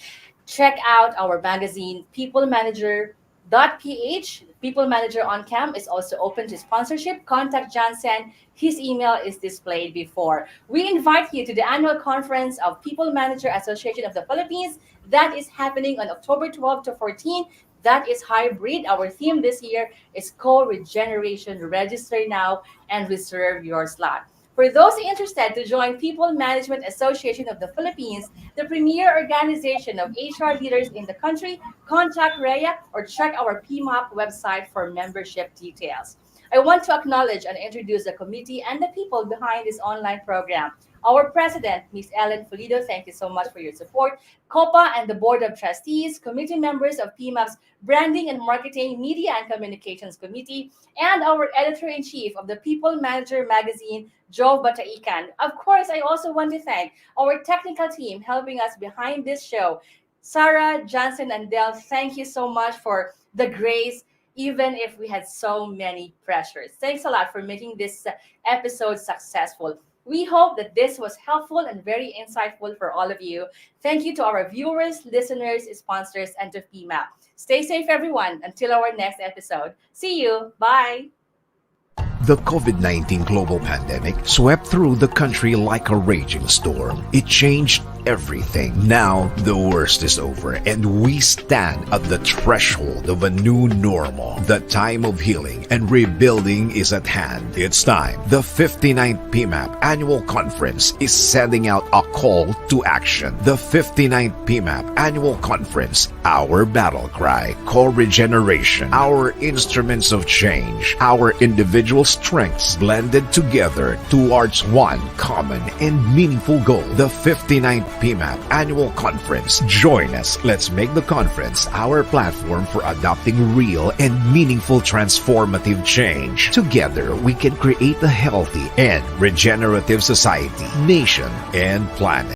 check out our magazine, People Manager.ph. People Manager on Cam is also open to sponsorship. Contact Jansen. His email is displayed before. We invite you to the annual conference of People Manager Association of the Philippines. That is happening on October 12 to 14. That is hybrid. Our theme this year is co-regeneration. Register now and reserve your slot. For those interested to join People Management Association of the Philippines, the premier organization of HR leaders in the country, contact Rhea or check our PMOP website for membership details. I want to acknowledge and introduce the committee and the people behind this online program. Our president, Ms. Ellen Pulido, thank you so much for your support. COPA and the Board of Trustees, committee members of PMAP's Branding and Marketing, Media and Communications Committee, and our editor-in-chief of the People Manager magazine, Joe Bataican. Of course, I also want to thank our technical team helping us behind this show. Sarah, Johnson, and Del, thank you so much for the grace, even if we had so many pressures. Thanks a lot for making this episode successful. We hope that this was helpful and very insightful for all of you. Thank you to our viewers, listeners, sponsors, and to PMAP. Stay safe, everyone, until our next episode. See you. Bye. The COVID 19 global pandemic swept through the country like a raging storm. It changed everything. Now, the worst is over, and we stand at the threshold of a new normal. The time of healing and rebuilding is at hand. It's time. The 59th PMAP Annual Conference is sending out a call to action. The 59th PMAP Annual Conference, our battle cry, co-regeneration, our instruments of change, our individual strengths blended together towards one common and meaningful goal. The 59th PMAP Annual Conference. Join us. Let's make the conference our platform for adopting real and meaningful transformative change. Together, we can create a healthy and regenerative society, nation, and planet.